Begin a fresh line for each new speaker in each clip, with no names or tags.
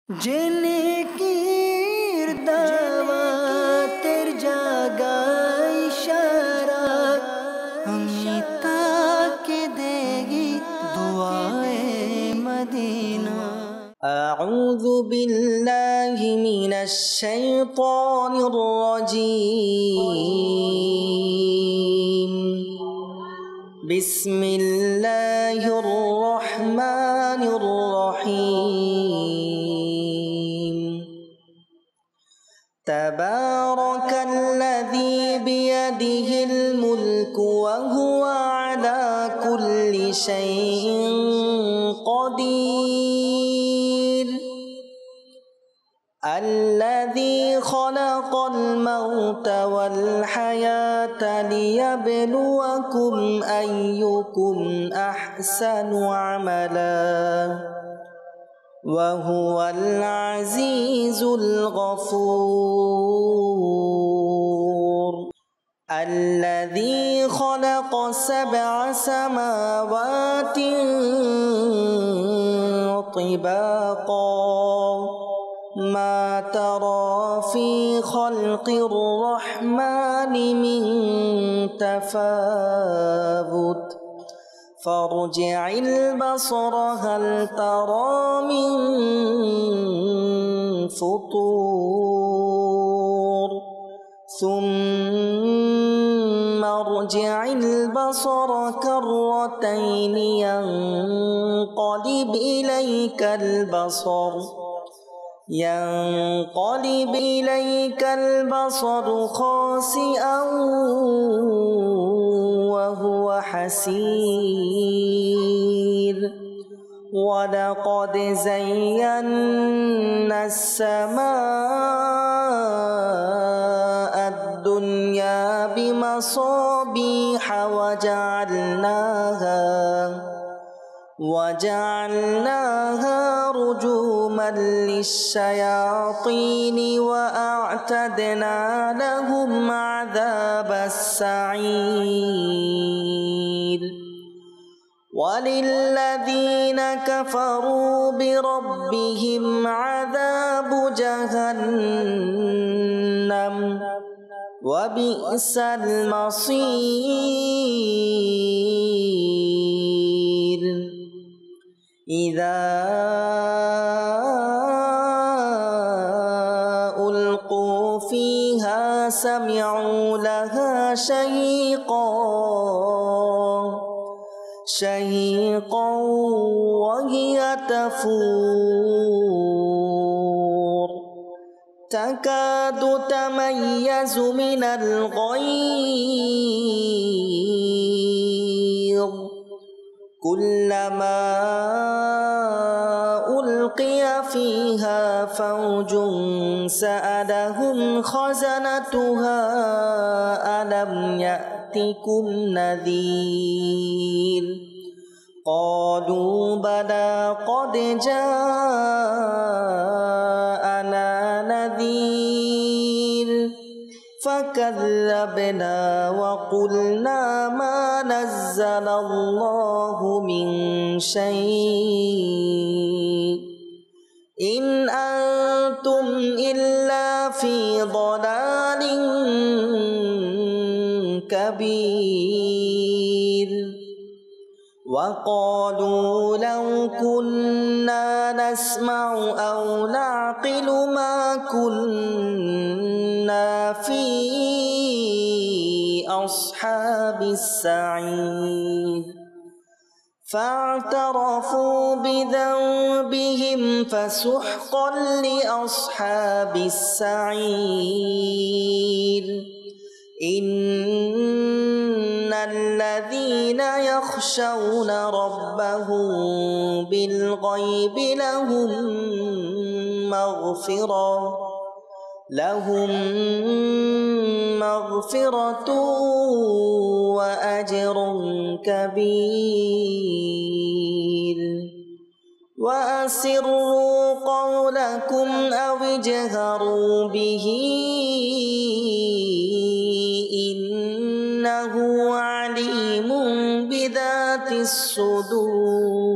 জেনে কিরদাওয়াতের জাগায় ইশারা আমি তাকে দেগি দুআয়ে মদিনা। আউযু বিল্লাহি মিনাশ শাইতানির রাজীম। বিসমিল্লাহির রহমানির রহিম। তাবারাকাল্লাযী বিয়াদিহিল মুলকু ওয়া হুয়া আলা কুল্লি শাইইন কাদির। الذي خلق الموت والحياة ليبلوكم أيكم أحسن عملا وهو العزيز الغفور. الذي خلق 7 سماوات طباقا ما ترى في خلق الرحمن من تفاوت فارجع البصر هل ترى من فطور ثم ارجع البصر كرتين ينقلب إليك البصر خاسئا وهو حسير. ولقد زينا السماء الدنيا بمصابيح وجعلناها رجوما للشياطين وأعتدنا لهم عذاب السعير. وللذين كفروا بربهم عذاب جهنم وبئس المصير. إذا ألقوا فيها سمعوا لها شهيقا وهي تفور تكاد تميز من الغيظ كلما ألقي فيها فوج سألهم خزنتها ألم يأتكم نذير قالوا بلى قد جاءنا نذير فكذبنا وقلنا ما نزل الله من شيء إن أنتم إلا في ضلال كبير. وقالوا لو كنا نسمع أو نعقل ما كنا في أصحاب السعير فاعترفوا بذنبهم فسحقا لأصحاب السعير. إن الذين يخشون ربهم بالغيب لهم مغفرة وأجر كبير. وأسروا قولكم أو اجهروا به إنه عليم بذات الصدور.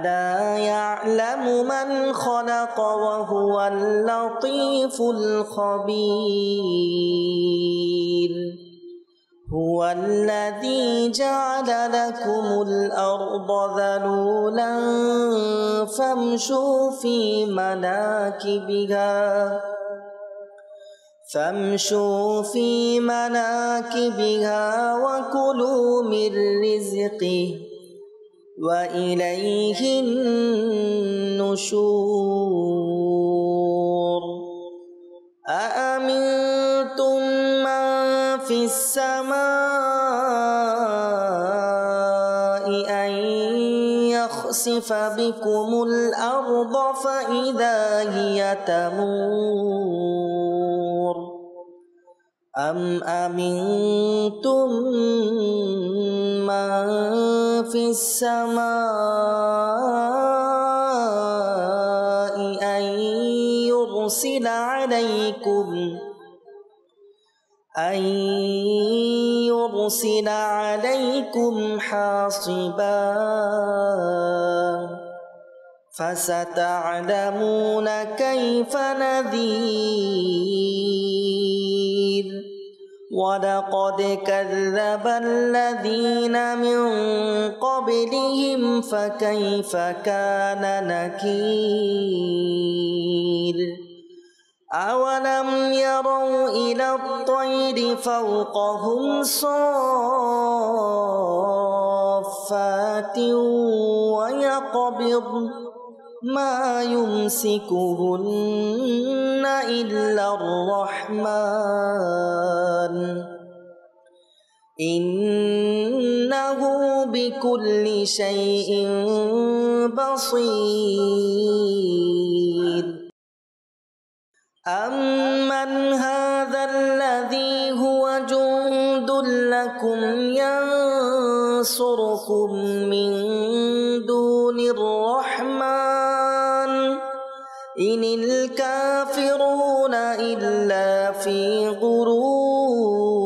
ألا يعلم من خلق وهو اللطيف الخبير هو الذي جعل لكم الأرض ذلولا فامشوا في مناكبها وكلوا من رزقه وإليه النشور أأمنتم من في السماء أن يخسف بكم الأرض فإذا هي تمور أم أمنتم من في السماء أن يرسل عليكم حاصبا فستعلمون كيف نذير ولقد كذب الذين من قبلهم فكيف كان نكير أولم يروا إلى الطير فوقهم صافات ويقبضن ما يمسكهن إلا الرحمن إنه بكل شيء بصير أمن هذا الذي هو جند لكم ينصركم من دون الرحمن إن الكافرون إلا في غرور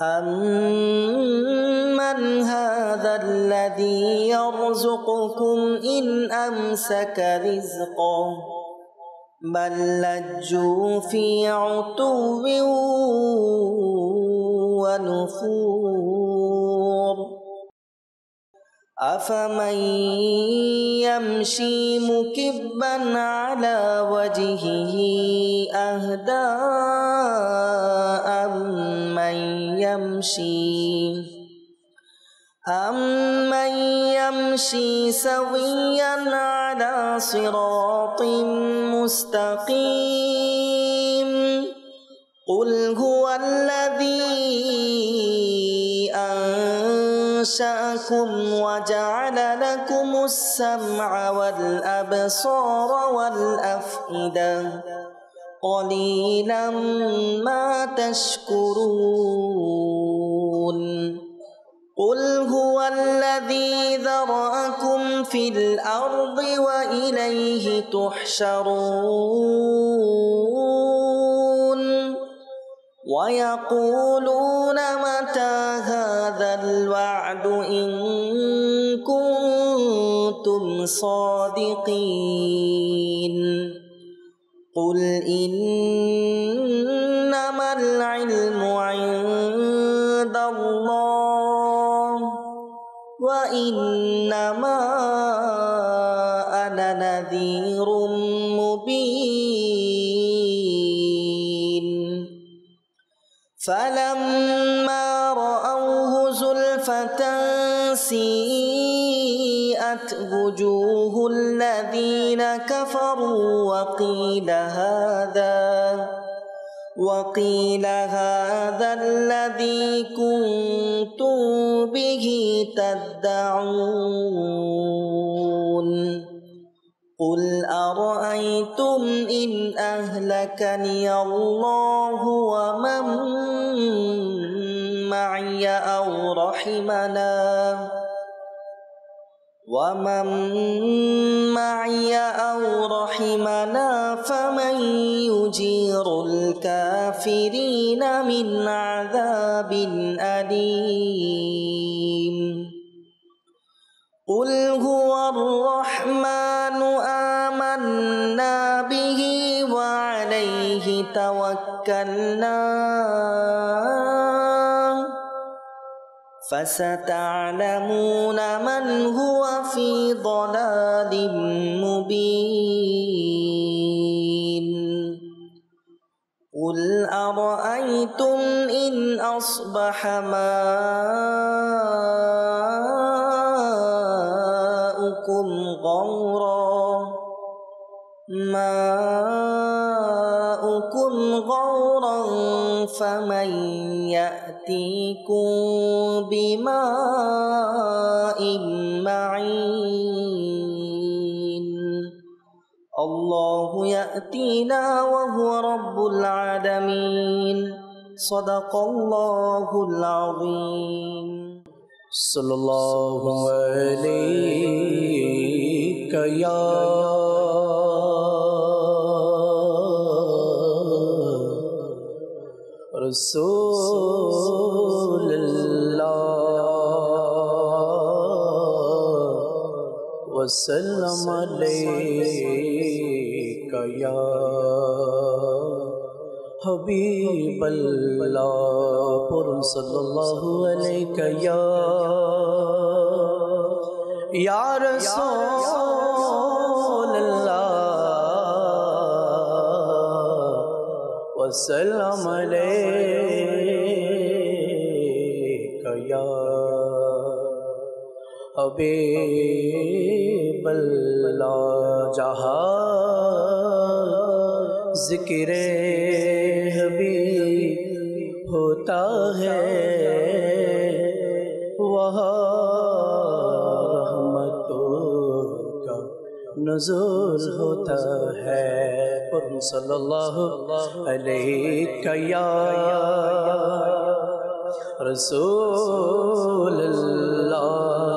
أمن هذا الذي يرزقكم إن أمسك رزقه بل لجوا في عتو ونفور أفمن يمشي مكبا على وجهه أهدى أمن يمشي سويا على صراط مستقيم قل هو الذي أنشأكم وجعل لكم السمع والأبصار والأفئدة قليلا ما تشكرون قل هو الذي ذرأكم في الأرض وإليه تحشرون ويقولون متى هذا الوعد إن كنتم صادقين قل إنما العلم عند الله وإنما أنا نذير مبين فلما رأوه زلفة سيئت وجوه الذين كفروا وقيل هذا الذي كنتم به تدعون قل أرأيتم إن أهلكني الله ومن معي أو رحمنا فمن يجير الكافرين من عذاب أليم قل هو الرحمن آمنا به وعليه توكلنا فستعلمون من هو في ضلال مبين قل أرأيتم إن أصبح ماؤكم غورا فمن يأتيكم بماء معين الله يأتينا وهو رب العالمين صدق الله العظيم
صلى الله عليك يا رسول الله وسلم عليك يا حبيب الله صلى الله عليك يا رسول الله وسلم عليك يا حبيب الله جہاں ذکر حبیب ہوتا ہے وہاں رحمتوں کا نزول ہوتا ہے صلی اللہ علیہ یا رسول اللہ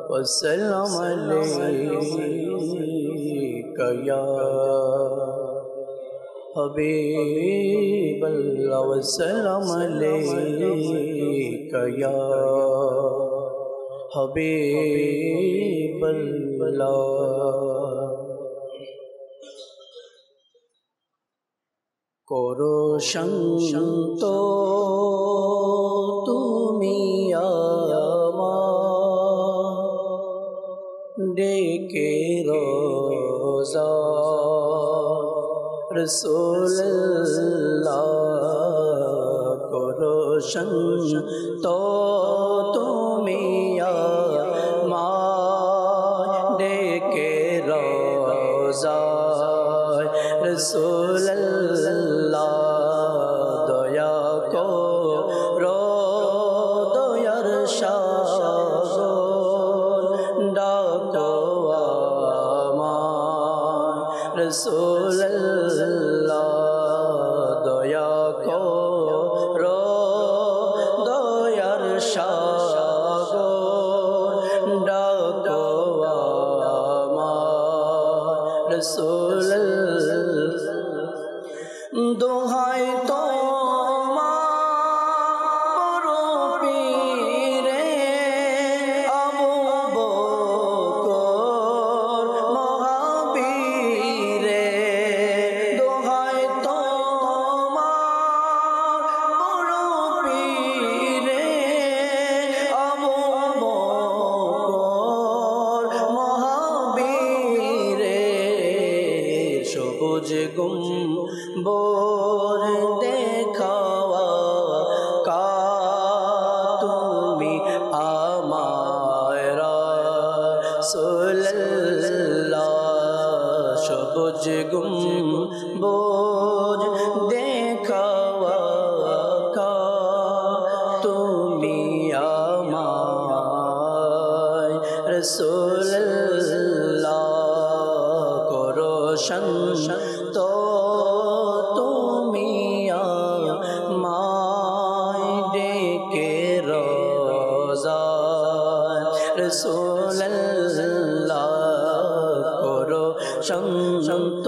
وسلم علیک یا حبیب اللہ وسلم علیک یا حبیب اللہ করোশন তো তুমি ডেকে রোজা রসুল্লাহ করোশন তো তুমি ডেকে রোজা রসুল্লাহ দয়া করো দয়ার সাগর ডাকো আমায় রসুল্লাহ দয়া করো দয়ার সাগর ডাকো আমায় রসুল্লাহ দোহাই তোমার পীরে আবু বকর মহাবীরে দোহাই তোমার পীরে আবু বকর মহাবীরে সবুজ গুম্বর দেখাওয়া কা তুমি আমায় রাসূলুল্লাহ সবুজ গুম্বর দেখাওয়া কা তুমি আমায় রাসূলুল্লাহ করো তো তুমি আমায় ডেকে রোজা রসুল্লাহ করো সন্ত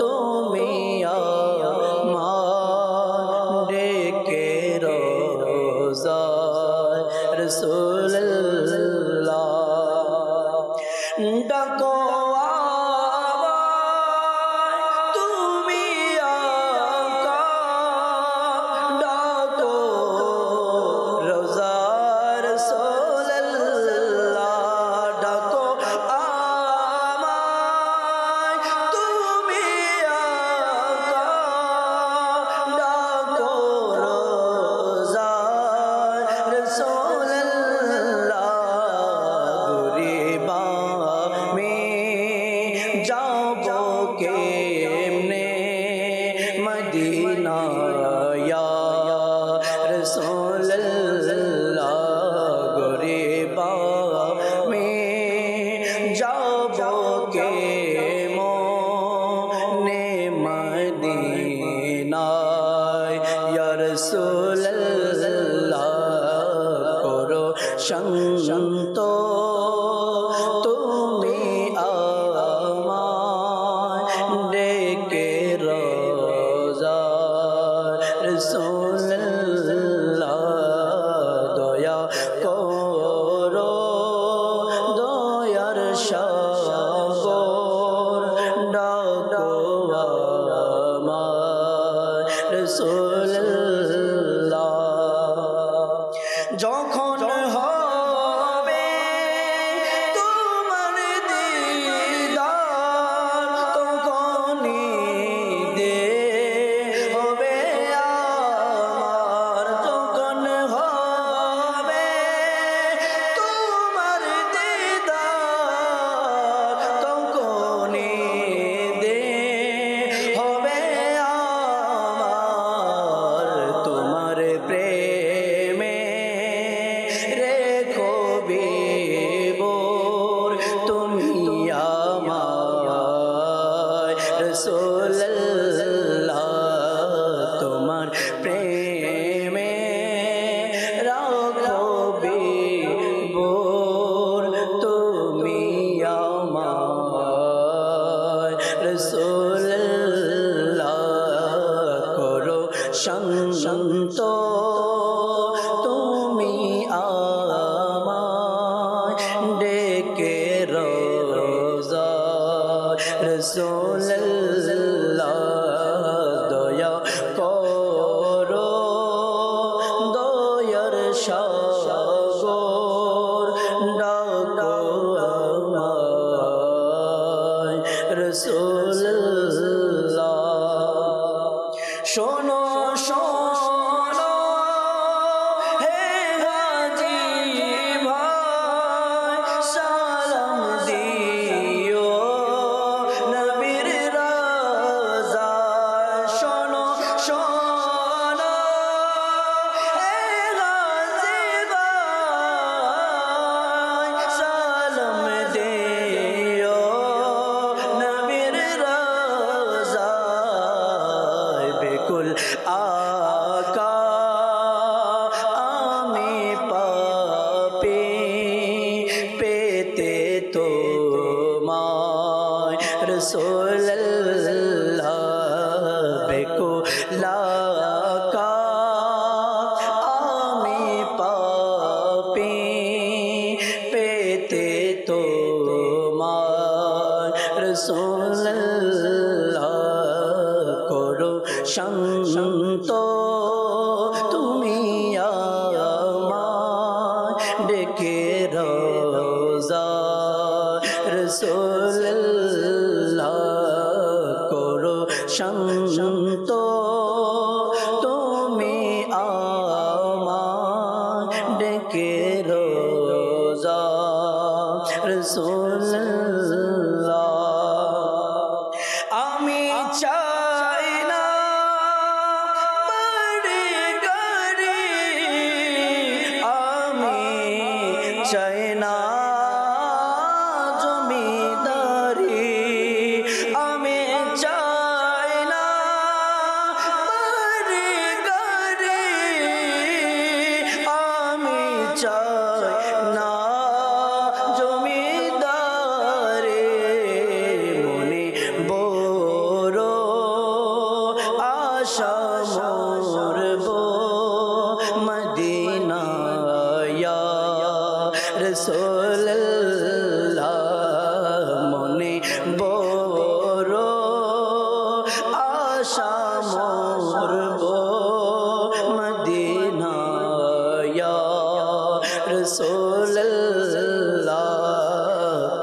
তুমি আমায় ডেকে রোজা রাসূলুল্লাহ ডাকো শান্ত তুমি আমায় ডেকে রোজা রাসূলুল্লাহ দয়া করো দয়ার সাগর ডাকো আমায় রাসূলুল্লাহ যখন তোমার প্রেমে রাখো বিভোর তুমি আমায় রাসূলুল্লাহ করো শান্ত তুমি আমায় ডেকে রোজা রাসূলুল্লাহ দয়া করো দয়ার সাগর ডাকো আমায় রাসূলুল্লাহ শোনো শোনো হে গাজী ভাই সালাম দিও নবীর রাজা শোনো শোনো হে গাজী ভাই সালাম দিও নবীর রাজা বেকুল আকা আমি পাপী পেতে তোমায় রাসূলুল্লাহ বেকুল আকা আমি পাপী পেতে তোমায় রাসূলুল্লাহ করো শান্ত তুমি আমায় ডেকে রোজা রাসূলুল্লাহ করো শান্ত তুমি আমায় ডেকে রোজা রাসূলুল্লাহ আমি চাই না বাড়ি গাড়ি আমি চাই না জমিদারি আমি চাই না বাড়ি গাড়ি আমি চাই না জমিদারি রাসূলুল্লাহ মনে বড় আশা মোর গো মদিনা ইয়া রাসূলুল্লাহ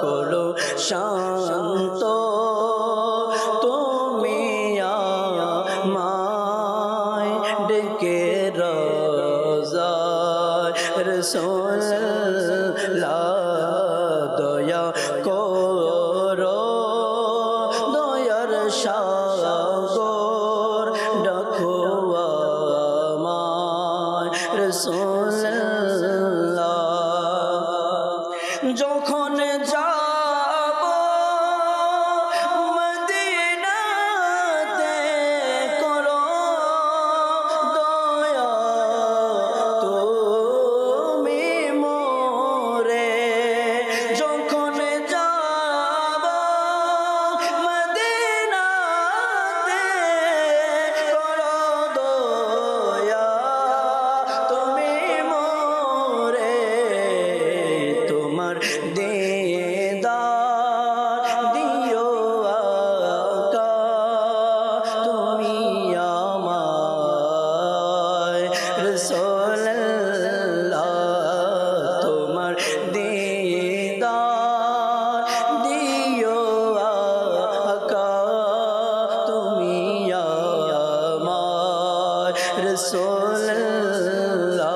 করো শান্ত তুমি আমায় ডেকে রোজায় রাসূলুল্লাহ দয়া করো দয়ার সাগর ডাকো আমায় রাসূলুল্লাহ যখন যাব মদিনাতে করো দয়া তুমি মোরে যখন যাব মদিনাতে করো দয়া তুমি মোরে তোমার দেদার দিও আকা তুমি আমায় রাসূলুল্লাহ তোমার দেদার দিও আকা তুমি আমায় রাসূলুল্লাহ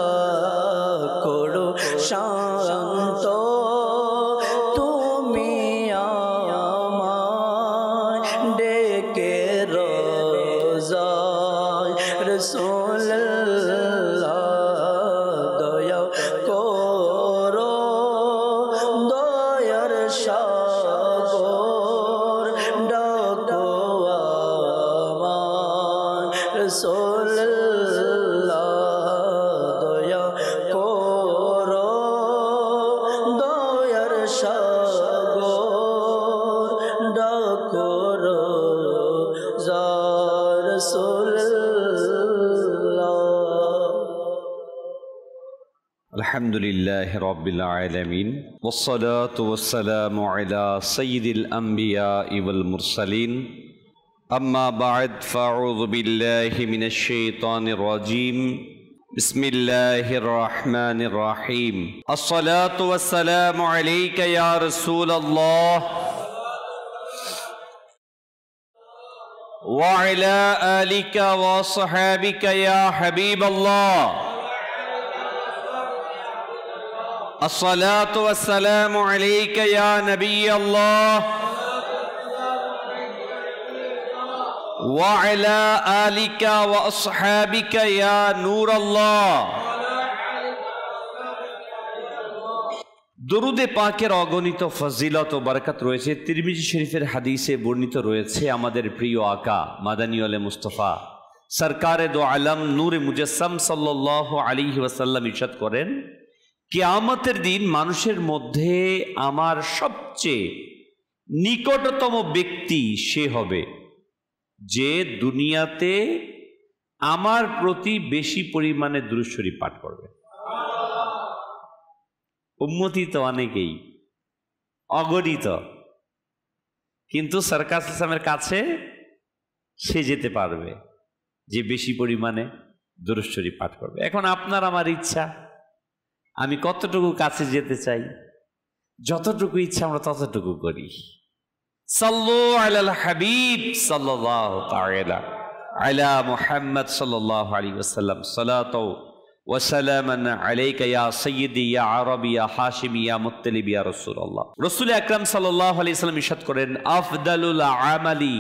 করো শান্ত তুমি আমায় ডেকে রোজায় রাসূলুল্লাহ দয়া করো দয়ার সাগর ডাকো আমায় রাসূলুল্লাহ দয়া করো দয়ার সাগর ডাকো রোজা রাসূলুল্লাহ
الحمد لله رب العالمين والصلاة والسلام على سيد الأنبياء والمرسلين أما بعد فأعوذ بالله من الشيطان الرجيم بسم الله الرحمن الرحيم الصلاة والسلام عليك يا رسول الله وعلى آلك وصحابك يا حبيب الله الصلاة والسلام عليك يا نبي الله وعلى آلك وأصحابك يا نور الله দরুদে পাকের অগণিত ফজিলত ও বরকত রয়েছে। তিরমিজি শরীফের হাদিসে বর্ণিত রয়েছে আমাদের প্রিয় আকা মাদানী ওয়ালে মুস্তাফা সরকারে দো আলম নূরে মুজাসসাম সাল্লাল্লাহু আলাইহি ওয়াসাল্লাম ইরশাদ করেন, কিয়ামতের দিন মানুষের মধ্যে আমার সবচেয়ে নিকটতম ব্যক্তি সে হবে যে দুনিয়াতে আমার প্রতি বেশি পরিমাণে দুরূদ শরীফ পাঠ করবে। উম্মতি তো অনেকেই অগণিত, কিন্তু সরকার ইসলামের কাছে সে যেতে পারবে যে বেশি পরিমাণে দুরূদ শরীফ পাঠ করবে। এখন আপনার আমার ইচ্ছা, আমি কতটুকু কাছে যেতে চাই, যতটুকু ইচ্ছা আমরা ততটুকু করি। সাল্লু আলাল হাবিব সাল্লাল্লাহু তাআলা আলা মুহাম্মদ সাল্লাল্লাহু আলাইহি ওয়াসাল্লাম সালাতু ওয়া সালামান আলাইকা ইয়া সাইয়্যিদি ইয়া আরবি ইয়া হাশিমি ইয়া মুত্তালিবি ইয়া রাসূলুল্লাহ। রাসূল আকরাম সাল্লাল্লাহু আলাইহি ওয়াসাল্লাম ইরশাদ করেন, আফদালুল আমালি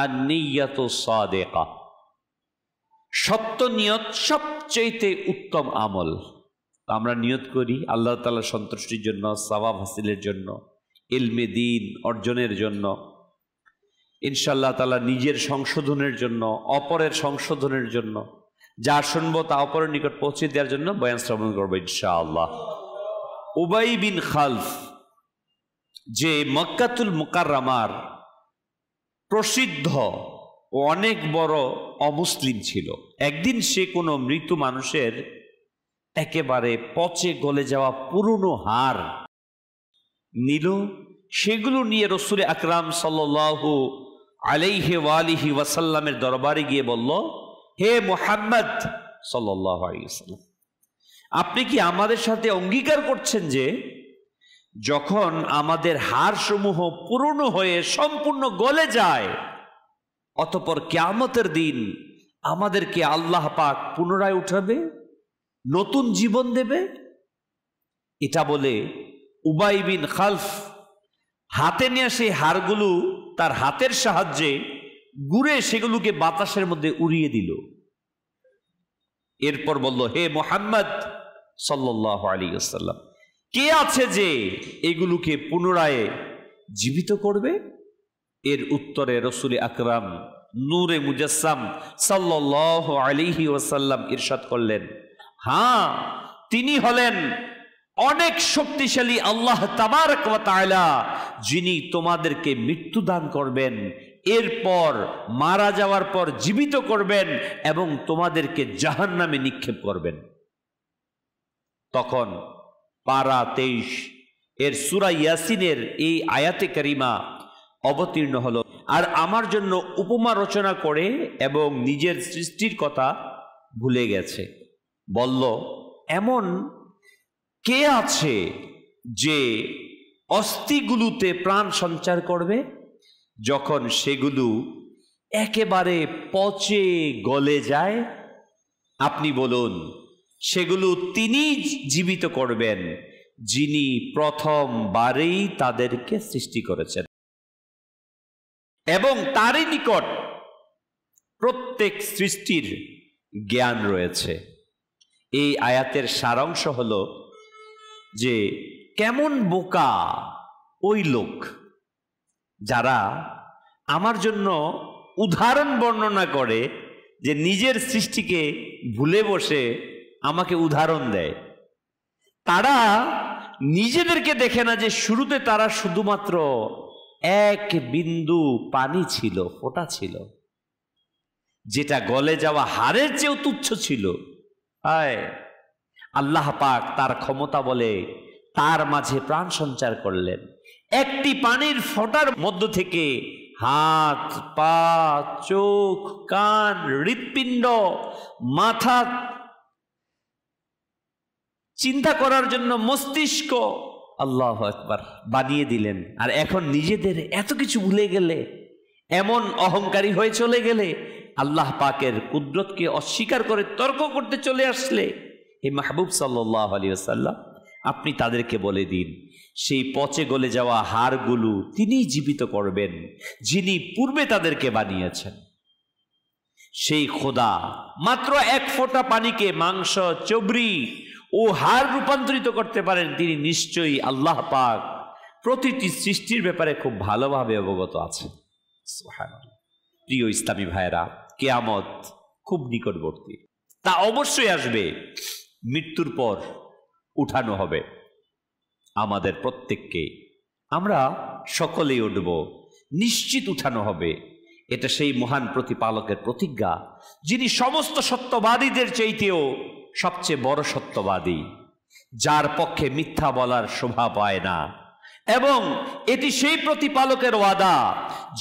আন-নিয়্যাতু সাদিকা। সত্য নিয়ত সবচেয়ে উত্তম আমল। আমরা নিয়ত করি আল্লাহ তাআলার সন্তুষ্টির জন্য, সওয়াব হাসিলের জন্য, ইলমে দ্বীন অর্জনের জন্য, ইনশাআল্লাহ তাআলা নিজের সংশোধনের জন্য, অপরের সংশোধনের জন্য, যা শুনবো তা অপরের নিকট পৌঁছে দেওয়ার জন্য বয়ান শ্রবণ করবো ইনশাআল্লাহ। উবাই বিন খালফ, যে মক্কাতুল মুকাররমার প্রসিদ্ধ ও অনেক বড় অমুসলিম ছিল, একদিন সে কোনো মৃত মানুষের একেবারে পচে গলে যাওয়া পুরনো হাড় নিল। সেগুলো নিয়ে রসুল আকরাম সাল্লাল্লাহু আলাইহি ওয়ালিহি ওয়াসাল্লামের দরবারে গিয়ে বলল, হে মুহাম্মদ সাল্লাল্লাহু আলাইহি ওয়াসাল্লাম, আপনি কি আমাদের সাথে অঙ্গীকার করছেন যে যখন আমাদের হাড়সমূহ পুরনো হয়ে সম্পূর্ণ গলে যায়, অতঃপর কিয়ামতের দিন আমাদেরকে আল্লাহ পাক পুনরায় উঠাবে, নতুন জীবন দেবে? এটা বলে উবাই বিন খালফ হাতে নিয়ে সেই হাড়গুলো তার হাতের সাহায্যে গুড়ে সেগুলোকে বাতাসের মধ্যে উড়িয়ে দিল। এরপর বলল, হে মুহাম্মদ সাল্লাল্লাহু আলাইহি ওয়াসাল্লাম, কে আছে যে এগুলোকে পুনরায় জীবিত করবে? এর উত্তরে রসুল আকরাম নূরে মুজাসসাম সাল্লাল্লাহু আলাইহি ওয়াসাল্লাম ইরশাদ করলেন, হ্যাঁ, তিনি হলেন অনেক শক্তিশালী আল্লাহ তাবারক ওয়া তাআলা, যিনি তোমাদেরকে মৃত্যু দান করবেন, এরপর মারা যাওয়ার পর জীবিত করবেন এবং তোমাদেরকে জাহান্নামে নিক্ষেপ করবেন। তখন পারা 23 এর সূরা ইয়াসিনের এই আয়াতে কারিমা অবতীর্ণ হলো। আর আমার জন্য উপমা রচনা করে এবং নিজের সৃষ্টির কথা ভুলে গেছে। বলল, এমন কে আছে যে অস্থিগুলোতে প্রাণ সঞ্চার করবে যখন সেগুলো একেবারে পচে গলে যায়? আপনি বলুন, সেগুলো তিনি জীবিত করবেন যিনি প্রথমবারেই তাদেরকে সৃষ্টি করেছেন, এবং তারই নিকট প্রত্যেক সৃষ্টির জ্ঞান রয়েছে। এই আয়াতের সারাংশ হলো যে কেমন বোকা ওই লোক যারা আমার জন্য উদাহরণ বর্ণনা করে, যে নিজের সৃষ্টিকে ভুলে বসে আমাকে উদাহরণ দেয়। তারা নিজেদেরকে দেখে না যে শুরুতে তারা শুধুমাত্র এক বিন্দু পানি ছিল, ফোঁটা ছিল, যেটা গলে যাওয়া হাড়ের চেয়েও তুচ্ছ ছিল। হায়, আল্লাহ পাক তার ক্ষমতা বলে তার মাঝে প্রাণ সঞ্চার করলেন। একটি পানির ফোঁটার মধ্য থেকে হাত, পা, চোখ, কান, হৃৎপিণ্ড, মাথা, চিন্তা করার জন্য মস্তিষ্ক, আল্লাহু আকবার, বানিয়ে দিলেন। আর এখন নিজেদের এত কিছু ভুলে গেলে, এমন অহংকারী হয়ে চলে গেলে, আল্লাহ পাকের কুদরতকে অস্বীকার করে তর্ক করতে চলে আসলে, হে মাহবুব সাল্লাল্লাহু আলাইহি ওয়াসাল্লাম, আপনি তাদেরকে বলে দিন, সেই পচে গলে যাওয়া হাড়গুলো তিনিই জীবিত করবেন যিনি পূর্বে তাদেরকে বানিয়েছেন। সেই খোদা মাত্র এক ফোঁটা পানিকে মাংস, চবরি ও হাড় রূপান্তরিত করতে পারেন। তিনি নিশ্চয়ই আল্লাহ পাক প্রতিটি সৃষ্টির ব্যাপারে খুব ভালোভাবে অবগত আছেন। সুবহানাল্লাহ। প্রিয় ইসলামী ভাইয়েরা, কিয়ামত খুব নিকটবর্তী, তা অবশ্যই আসবে। মৃত্যুর পর উঠানো হবে আমাদের প্রত্যেককে, আমরা সকলেই উঠব, নিশ্চিত উঠানো হবে। এটা সেই মহান প্রতিপালকের প্রতিজ্ঞা, যিনি সমস্ত সত্যবাদীদের চাইতেও সবচেয়ে বড় সত্যবাদী, যার পক্ষে মিথ্যা বলার শোভা পায় না। এবং এটি সেই প্রতিপালকের ওয়াদা,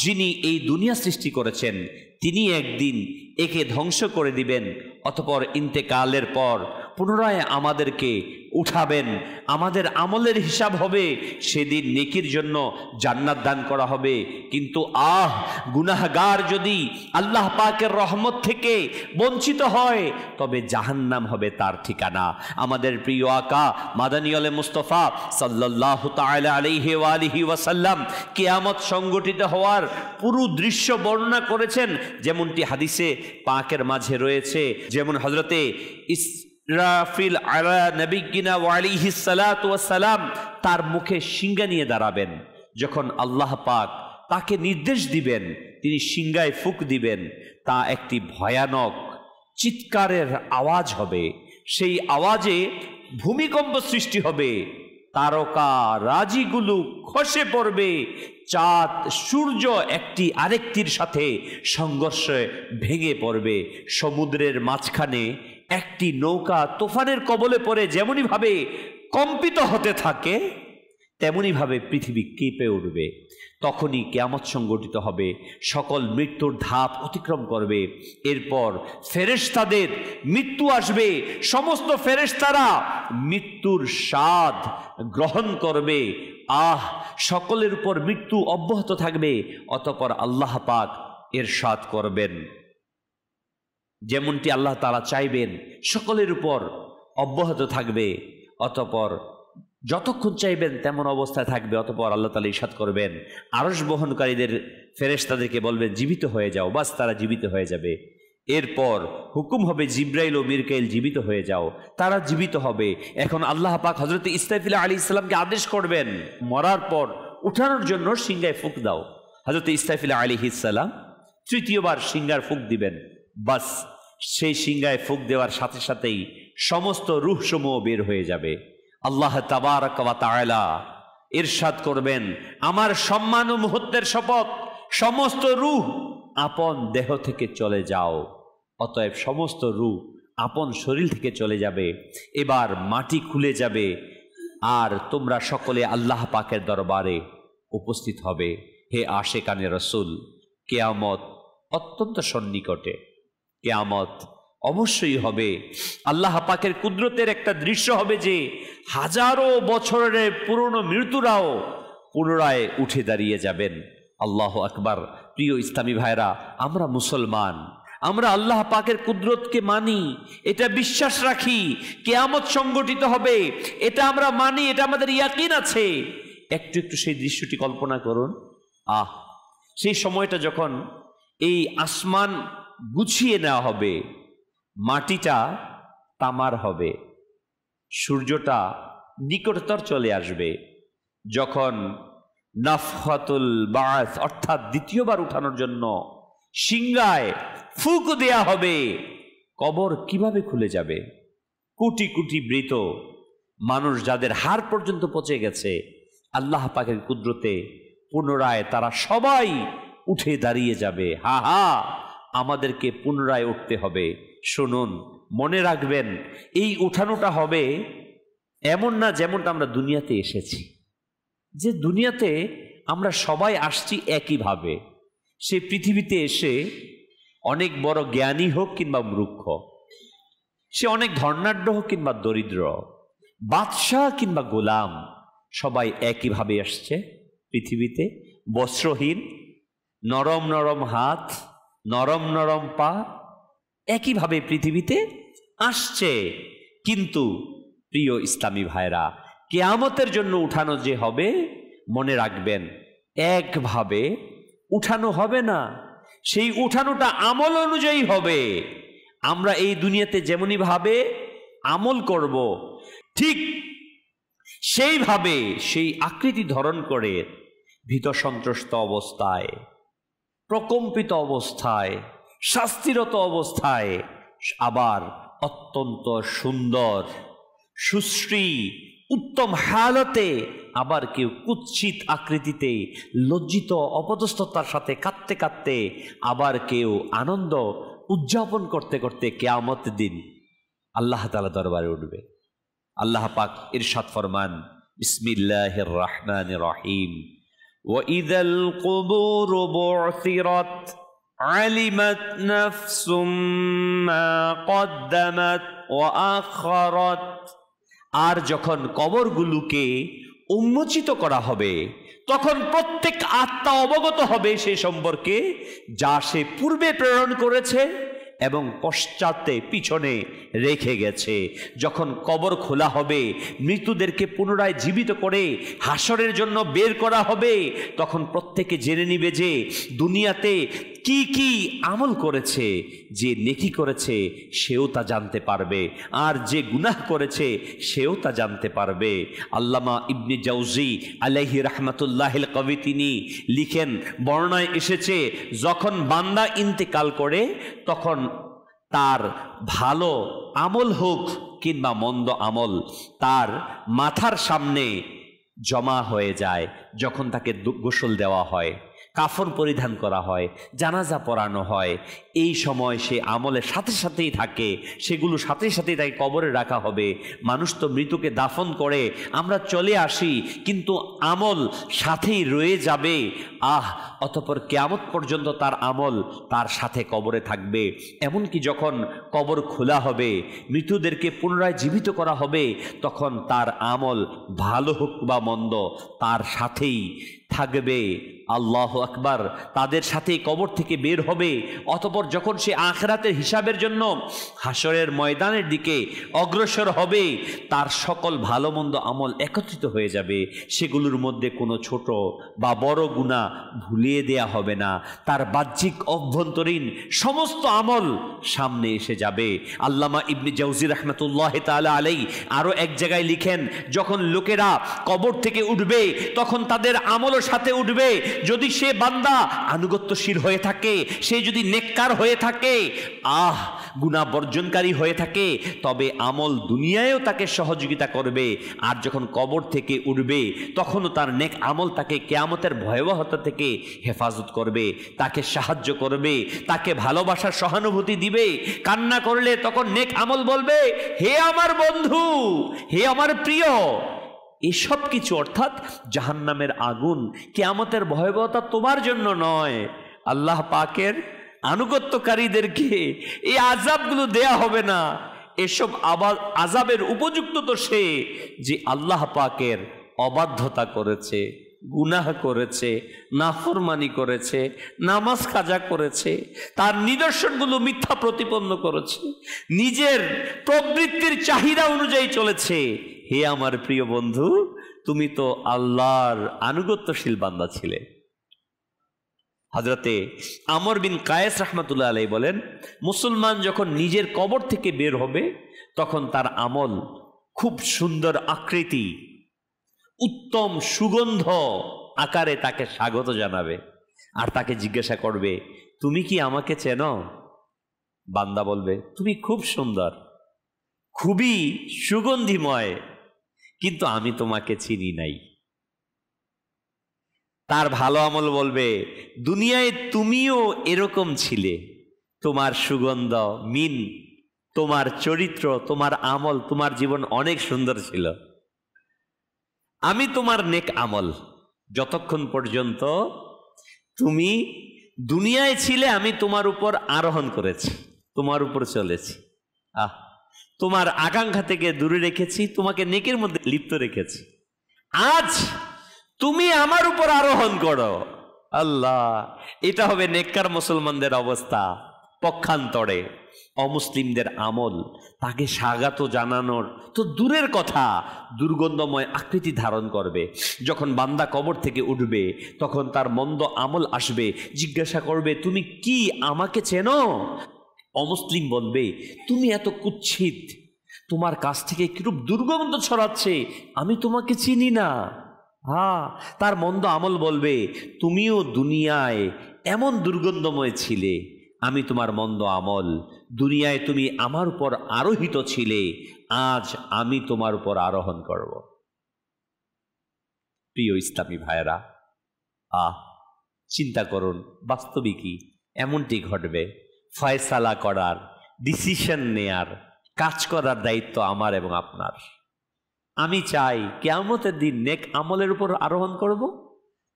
যিনি এই দুনিয়া সৃষ্টি করেছেন, তিনি একদিন একে ধ্বংস করে দিবেন, অতঃপর ইন্তেকালের পর পুনরায় আমাদেরকে উঠাবেন। আমাদের আমলের হিসাব হবে, সেদিন নেকির জন্য জান্নাত দান করা হবে। কিন্তু গুনাহগার যদি আল্লাহ পাকের রহমত থেকে বঞ্চিত হয়, তবে জাহান্নাম হবে তার ঠিকানা। আমাদের প্রিয় আকা মাদানী আলে মুস্তফা সাল্লাল্লাহু তাআলা আলাইহি ওয়া আলিহি ওয়াসাল্লাম কিয়ামত সংগঠিত হওয়ার পুরো দৃশ্য বর্ণনা করেছেন, যেমনটি হাদিসে পাকের মাঝে রয়েছে। যেমন হযরতে ইসরাফিল আলা নবিয়িনা ওয়া আলাইহিস সালাতু ওয়াস সালাম তার মুখে সিংহা নিয়ে দাঁড়াবেন। যখন আল্লাহ পাক তাকে নির্দেশ দিবেন, তিনি সিংহায় ফুঁক দিবেন, তা একটি ভয়ানক চিৎকারের আওয়াজ হবে। সেই আওয়াজে ভূমিকম্প সৃষ্টি হবে। তারকা রাজিগুলো খসে পড়বে, চাঁদ সূর্য একটি আরেকটির সাথে সংঘর্ষে ভেঙে পড়বে। সমুদ্রের মাঝখানে একটি নৌকা তুফানের কবলে পড়ে যেমনই ভাবে কম্পিত হতে থাকে, তেমনি ভাবে পৃথিবী কেঁপে উঠবে। তখনই কিয়ামত সংগঠিত হবে, সকল মৃত্যুর ধাপ অতিক্রম করবে। এরপর ফেরেশতাদের মৃত্যু আসবে, সমস্ত ফেরেশতারা মৃত্যুর স্বাদ গ্রহণ করবে। সকলের উপর মৃত্যু অব্যাহত থাকবে। অতঃপর আল্লাহ পাক ইরশাদ করবেন, যেমনটি আল্লাহ তাআলা চাইবেন সকলের উপর অব্যাহত থাকবে। অতঃপর যতক্ষণ চাইবেন তেমন অবস্থায় থাকবে। অতঃপর আল্লাহ তাআলা ইরশাদ করবেন, আরশ বহনকারীদের ফেরেশতাদেরকে বলবেন জীবিত হয়ে যাও, বাস তারা জীবিত হয়ে যাবে। এরপর হুকুম হবে জিব্রাইল ও মিকাইল জীবিত হয়ে যাও, তারা জীবিত হবে। এখন আল্লাহ পাক হযরত ইসরাফিল আলাইহিস সালামকে আদেশ করবেন, মরার পর উঠানোর জন্য সিংহায় ফুঁক দাও। হযরত ইসরাফিল আলাইহিস সালাম তৃতীয়বার সিংহার ফুঁক দিবেন। বাস সেই সিংহায় ফুঁক দেওয়ার সাথে সাথেই সমস্ত রূহসমূহ বের হয়ে যাবে। আল্লাহ তাবারক ওয়া তাআলা ইরশাদ করবেন, আমার সম্মান ও মুহূর্তের শপথ, সমস্ত রূহ আপন দেহ থেকে চলে যাও। অতএব সমস্ত রূহ আপন শরীর থেকে চলে যাবে। এবার মাটি খুলে যাবে আর তোমরা সকলে আল্লাহ পাকের দরবারে উপস্থিত হবে। হে আশেকানে রসুল, কিয়ামত অত্যন্ত সন্নিকটে, কিয়ামত অবশ্যই হবে। আল্লাহ পাকের কুদরতের একটা দৃশ্য হবে যে হাজারো বছরের পুরনো মৃত্যুরাও পুনরায় উঠে দাঁড়িয়ে যাবেন। আল্লাহু আকবার। প্রিয় ইসলামী ভাইরা, আমরা মুসলমান, আমরা আল্লাহ পাকের কুদরতকে মানি, এটা বিশ্বাস রাখি, কিয়ামত সংগঠিত হবে, এটা আমরা মানি, এটা আমাদের ইয়াকিন আছে। একটু একটু সেই দৃশ্যটি কল্পনা করুন। সেই সময়টা যখন এই আসমান গুছিয়ে নেওয়া হবে, মাটিটা তামার হবে, সূর্যটা নিকটতর চলে আসবে, যখন নাফখাতুল বাস অর্থাৎ দ্বিতীয়বার উঠানোর জন্য সিংহায় ফুঁক দেয়া হবে, কবর কিভাবে খুলে যাবে। কোটি কোটি মৃত মানুষ যাদের হাড় পর্যন্ত পচে গেছে, আল্লাহ পাকের কুদরতে পুনরায় তারা সবাই উঠে দাঁড়িয়ে যাবে। আমাদেরকে পুনরায় উঠতে হবে। শুনুন, মনে রাখবেন, এই উঠানোটা হবে এমন না যেমনটা আমরা দুনিয়াতে এসেছি, যে দুনিয়াতে আমরা সবাই আসছি একইভাবে। সে পৃথিবীতে এসে অনেক বড় জ্ঞানী হোক কিংবা মূর্খ, সে অনেক ধর্নাঢ্য হোক কিংবা দরিদ্র, বাদশাহ কিংবা গোলাম, সবাই একইভাবে আসছে পৃথিবীতে, বস্ত্রহীন, নরম নরম হাত, নরম নরম পা, একইভাবে পৃথিবীতে আসছে। কিন্তু প্রিয় ইসলামী ভাইরা, কিয়ামতের জন্য উঠানো যে হবে, মনে রাখবেন, একভাবে উঠানো হবে না। সেই উঠানোটা আমল অনুযায়ী হবে। আমরা এই দুনিয়াতে যেমনই ভাবে আমল করব, ঠিক সেইভাবে সেই আকৃতি ধারণ করে ভীত সন্ত্রস্ত অবস্থায়, প্রকম্পিত অবস্থায়, শাস্তিরত অবস্থায়, আবার অত্যন্ত সুন্দর সুশ্রী উত্তম হালতে, আবার কেউ কুৎসিত আকৃতিতে লজ্জিত অপদস্থতার সাথে কাঁদতে কাঁদতে, আবার কেউ আনন্দ উদযাপন করতে করতে কিয়ামতের দিন আল্লাহ তাআলা দরবারে উঠবে। আল্লাহ পাক ইরশাদ ফরমান, বিসমিল্লাহির রহমানির রহিম, وَإِذَا الْقُبُورُ بُعْثِرَتْ عَلِمَتْ نَفْسٌ مَّا قَدَّمَتْ وَأَخَّرَتْ। আর যখন কবরগুলোকে উন্মোচিত করা হবে, তখন প্রত্যেক আত্মা অবগত হবে সে সম্পর্কে যা সে পূর্বে প্রেরণ করেছে এবং পশ্চাতে পিছনে রেখে গেছে। যখন কবর খোলা হবে, মৃতদেরকে পুনরায় জীবিত করে হাসরের জন্য বের করা হবে, তখন প্রত্যেকে জেনে নিবে যে দুনিয়াতে কি কি আমল করেছে। যে নেকি করেছে সেও তা জানতে পারবে, আর যে গুনাহ করেছে সেও তা জানতে পারবে। আল্লামা ইবনে জাওজি আলাইহি রাহমাতুল্লাহিল কবি তিনি লিখেন, বর্ণনায় এসেছে, যখন বান্দা ইন্তেকাল করে তখন তার ভালো আমল হোক কিংবা মন্দ আমল তার মাথার সামনে জমা হয়ে যায়, যখন তাকে গোসল দেওয়া হয়, কাফন পরিধান করা হয়, জানাজা পড়ানো হয়, এই সময় সে আমলের সাথে সাথেই থাকে, সেগুলো সাথে সাথেই তাকে কবরে রাখা হবে। মানুষ তো মৃতকে দাফন করে, আমরা চলে আসি, কিন্তু আমল সাথেই রয়ে যাবে। অতঃপর কিয়ামত পর্যন্ত তার আমল তার সাথে কবরে থাকবে। এমনকি যখন কবর খোলা হবে, মৃতদেরকে পুনরায় জীবিত করা হবে, তখন তার আমল ভালো হোক বা মন্দ তার সাথেই থাকবে। আল্লাহু আকবার। তাদের সাথেই কবর থেকে বের হবে। অতঃপর যখন সে আখিরাতের হিসাবের জন্য হাসরের ময়দানের দিকে অগ্রসর হবে, তার সকল ভালো মন্দ আমল একত্রিত হয়ে যাবে। সেগুলোর মধ্যে কোনো ছোট বা বড় গুনাহ ভুলিয়ে দেয়া হবে না। তার বাহ্যিক অভ্যন্তরীণ সমস্ত আমল সামনে এসে যাবে। আল্লামা ইবনে জাওজি রাহমাতুল্লাহ তাআলা আলাইহি আরো এক জায়গায় লিখেন, যখন লোকেরা কবর থেকে উঠবে, তখন তাদের আমলও সাথে উঠবে। যদি সে বান্দা আনুগত্যশীল হয়ে থাকে, সে যদি নেককার হয়ে থাকে, গুনাহ বর্জনকারী হয়ে থাকে, তবে আমল দুনিয়ায়ও তাকে সহযোগিতা করবে। আর যখন কবর থেকে উঠবে, তখনও তার নেক আমল তাকে কিয়ামতের ভয়াবহতা থেকে হেফাজত করবে, তাকে সাহায্য করবে, তাকে ভালোবাসার সহানুভূতি দিবে। কান্না করলে তখন নেক আমল বলবে, হে আমার বন্ধু, হে আমার প্রিয়। এসব কিছু অর্থাৎ জাহান্নামের আগুন, কিয়ামতের ভয়াবহতা তোমার জন্য নয়, আল্লাহ পাকের আনুগত্যকারীদেরকে এই আযাবগুলো দেয়া হবে না। এসব আযাবের উপযুক্ত তো সে যে আল্লাহ পাকের অবাধ্যতা করেছে, গুনাহ করেছে, নাফরমানি করেছে, নামাজ কাজা করেছে, তার নিদর্শনগুলো মিথ্যা প্রতিপন্ন করেছে, নিজের প্রবৃত্তির চাহিদা অনুযায়ী চলেছে। হে আমার প্রিয় বন্ধু, তুমি তো আল্লাহর আনুগত্যশীল বান্দা ছিলে। হযরতে আমর বিন কায়েস রাহমাতুল্লাহ আলাইহি বলেন, মুসলমান যখন নিজের কবর থেকে বের হবে, তখন তার আমল খুব সুন্দর আকৃতি, উত্তম সুগন্ধ আকারে তাকে স্বাগত জানাবে। আর তাকে জিজ্ঞাসা করবে, তুমি কি আমাকে চেনো? বান্দা বলবে, তুমি খুব সুন্দর, খুবই সুগন্ধিময়, কিন্তু আমি তোমাকে চিনি নাই। তার ভালো আমল বলবে, দুনিয়ায় তুমিও এরকম ছিলে, তোমার সুগন্ধ, তোমার চরিত্র, তোমার আমল, তোমার জীবন অনেক সুন্দর ছিল। আমি তোমার নেক আমল, যতক্ষণ পর্যন্ত তুমি দুনিয়ায় ছিলে, আমি তোমার উপর আরোহণ করেছি, তোমার উপর চলেছি, তোমার আকাঙ্ক্ষা থেকে দূরে রেখেছি, তোমাকে নেকের মধ্যে লিপ্ত রেখেছি। আজ তুমি আমার উপর আরোহণ করো। আল্লাহ, এটা হবে নেককার মুসলমানদের অবস্থা। পক্ষান্তরে অমুসলিমদের আমল তাকে স্বাগত জানানোর তো দূরের কথা, দুর্গন্ধময় আকৃতি ধারণ করবে। যখন বান্দা কবর থেকে উঠবে, তখন তার মন্দ আমল আসবে, জিজ্ঞাসা করবে, তুমি কি আমাকে চেনো? অমুসলিম বলবে, তুমি এত কুৎসিত, তোমার কাছ থেকে কিরূপ দুর্গন্ধ ছড়াচ্ছে, আমি তোমাকে চিনি না। তার মন্দ আমল বলবে, তুমিও দুনিয়ায় এমন দুর্গন্ধময় ছিলে, আমি তোমার মন্দ আমল, দুনিয়ায় তুমি আমার উপর আরোহিত ছিলে, আজ আমি তোমার উপর আরোহণ করব। প্রিয় ইসলামী ভাইয়েরা, চিন্তা করুন, বাস্তবিকই এমনটি ঘটবে। ফয়সালা করার, ডিসিশন নেয়ার, কাজ করার দায়িত্ব আমার এবং আপনার। আমি চাই কিয়ামতের দিন নেক আমলের উপর আরোহণ করব,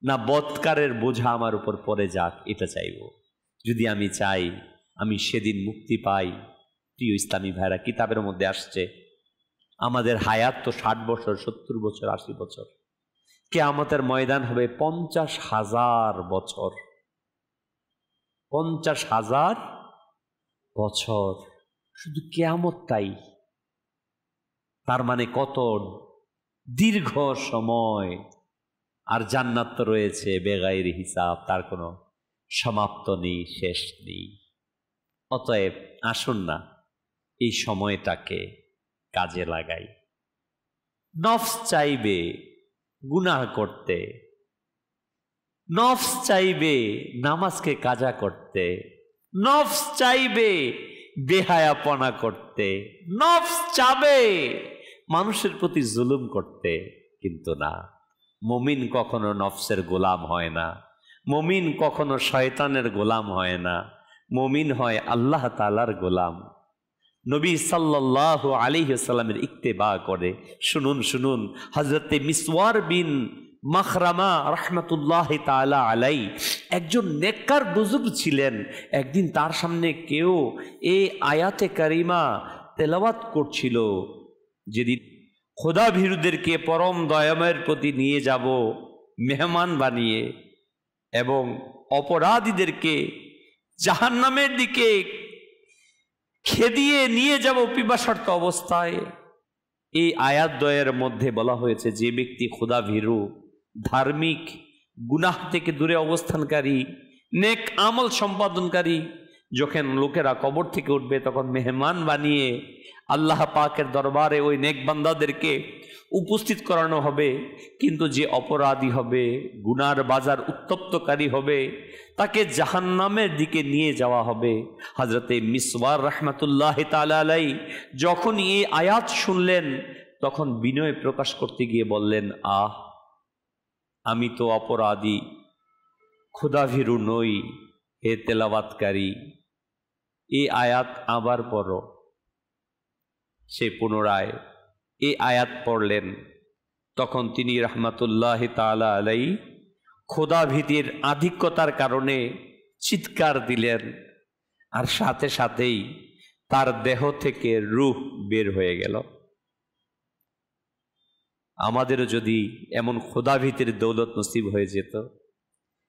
না বদকারের বোঝা আমার উপর পড়ে যাক, এটা চাইব। যদি আমি চাই আমি সেদিন মুক্তি পাই, প্রিয় ইসলামী ভাইরা, কিতাবের মধ্যে আসছে আমাদের হায়াত তো 60 বছর, 70 বছর, 80 বছর। কিয়ামতের ময়দান হবে 50,000 বছর। 50,000 বছর শুধু কিয়ামতটাই। তার মানে কত দীর্ঘ সময়। আর জান্নাত তো রয়েছে বেগাইর হিসাব, তার কোনো সমাপ্ত নেই, শেষ নেই। অতএব আসুন না এই সময়টাকে কাজে লাগাই। নফস চাইবে গুনাহ করতে, নফস চাইবে নামাজকে কাজা করতে, নফস চাইবে বেহায়াপনা করতে, নফস চাবে মানুষের প্রতি জুলুম করতে, কিন্তু না, মুমিন কখনো নফসের গোলাম হয় না, মুমিন কখনো শয়তানের গোলাম হয় না, মুমিন হয় আল্লাহ তাআলার গোলাম। নবী সাল্লাল্লাহু আলাইহি ওয়াসাল্লামের ইত্তেবা করে। শুনুন শুনুন, হযরতে মিসওয়ার বিন মাখরামা রাহমাতুল্লাহি তাআলা আলাইহি একজন নেককার বুজুর্গ ছিলেন। একদিন তার সামনে কেউ এই আয়াতে কারিমা তেলাওয়াত করছিল, যেদিন খোদা ভীরুদেরকে পরম দয়াময়ের প্রতি নিয়ে যাব মেহমান বানিয়ে, এবং অপরাধীদেরকে জাহান্নামের দিকে খেদিয়ে নিয়ে যাব পিপাসার্ত অবস্থায়। এই আয়াত দ্বয়ের মধ্যে বলা হয়েছে, যে ব্যক্তি খোদা ভীরু, ধার্মিক, গুনাহ থেকে দূরে অবস্থানকারী, নেক আমল সম্পাদনকারী, যখন লোকেরা কবর থেকে উঠবে তখন মেহমান বানিয়ে আল্লাহ পাকের দরবারে ওই নেক বান্দাদেরকে উপস্থিত করানো হবে। কিন্তু যে অপরাধী হবে, গুনার বাজার উত্তপ্তকারী হবে, তাকে জাহান্নামের দিকে নিয়ে যাওয়া হবে। হযরতে মিসওয়ার রাহমাতুল্লাহি তাআলা আলাইহি যখন এই আয়াত শুনলেন তখন বিনয় প্রকাশ করতে গিয়ে বললেন, আহ, আমি তো অপরাধী, খোদাভীরু নই, হে তেলাওয়াতকারী, এই আয়াত আবার পড়ো। সে পুনরায় এই আয়াত পড়লেন। তখন তিনি রাহমাতুল্লাহি তাআলা আলাইহি খোদাভীতির আধিক্যতার কারণে চিৎকার দিলেন, আর সাথে সাথেই তার দেহ থেকে রূহ বের হয়ে গেল। আমাদেরও যদি এমন খোদাভীতির দৌলত নসিব হয়ে যেত,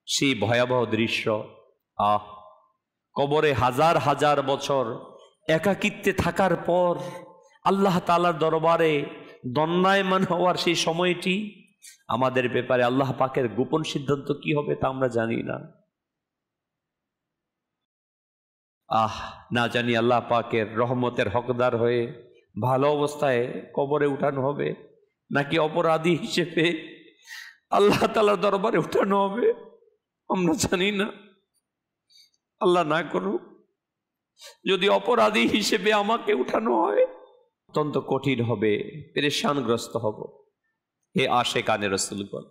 সেই ভয়াবহ দৃশ্য, আহ, কবরে হাজার হাজার বছর একাকিত্বে থাকার পর আল্লাহ তাআলার দরবারে দণ্ডায়মান হওয়ার সেই সময়টি, আমাদের ব্যাপারে আল্লাহ পাকের গোপন সিদ্ধান্ত কি হবে তা আমরা জানি না। না জানি আল্লাহ পাকের রহমতের হকদার হয়ে ভালো অবস্থায় কবরে উঠানো হবে, নাকি অপরাধী হিসেবে আল্লাহ তাআলার দরবারে উঠানো হবে, আমরা জানি না। আল্লাহ না করুক, যদি অপরাধী হিসেবে আমাকে উঠানো হয় অত্যন্ত কঠিন হবে, পেরেশানগ্রস্ত হব। হে আশেকানে রাসূলগণ,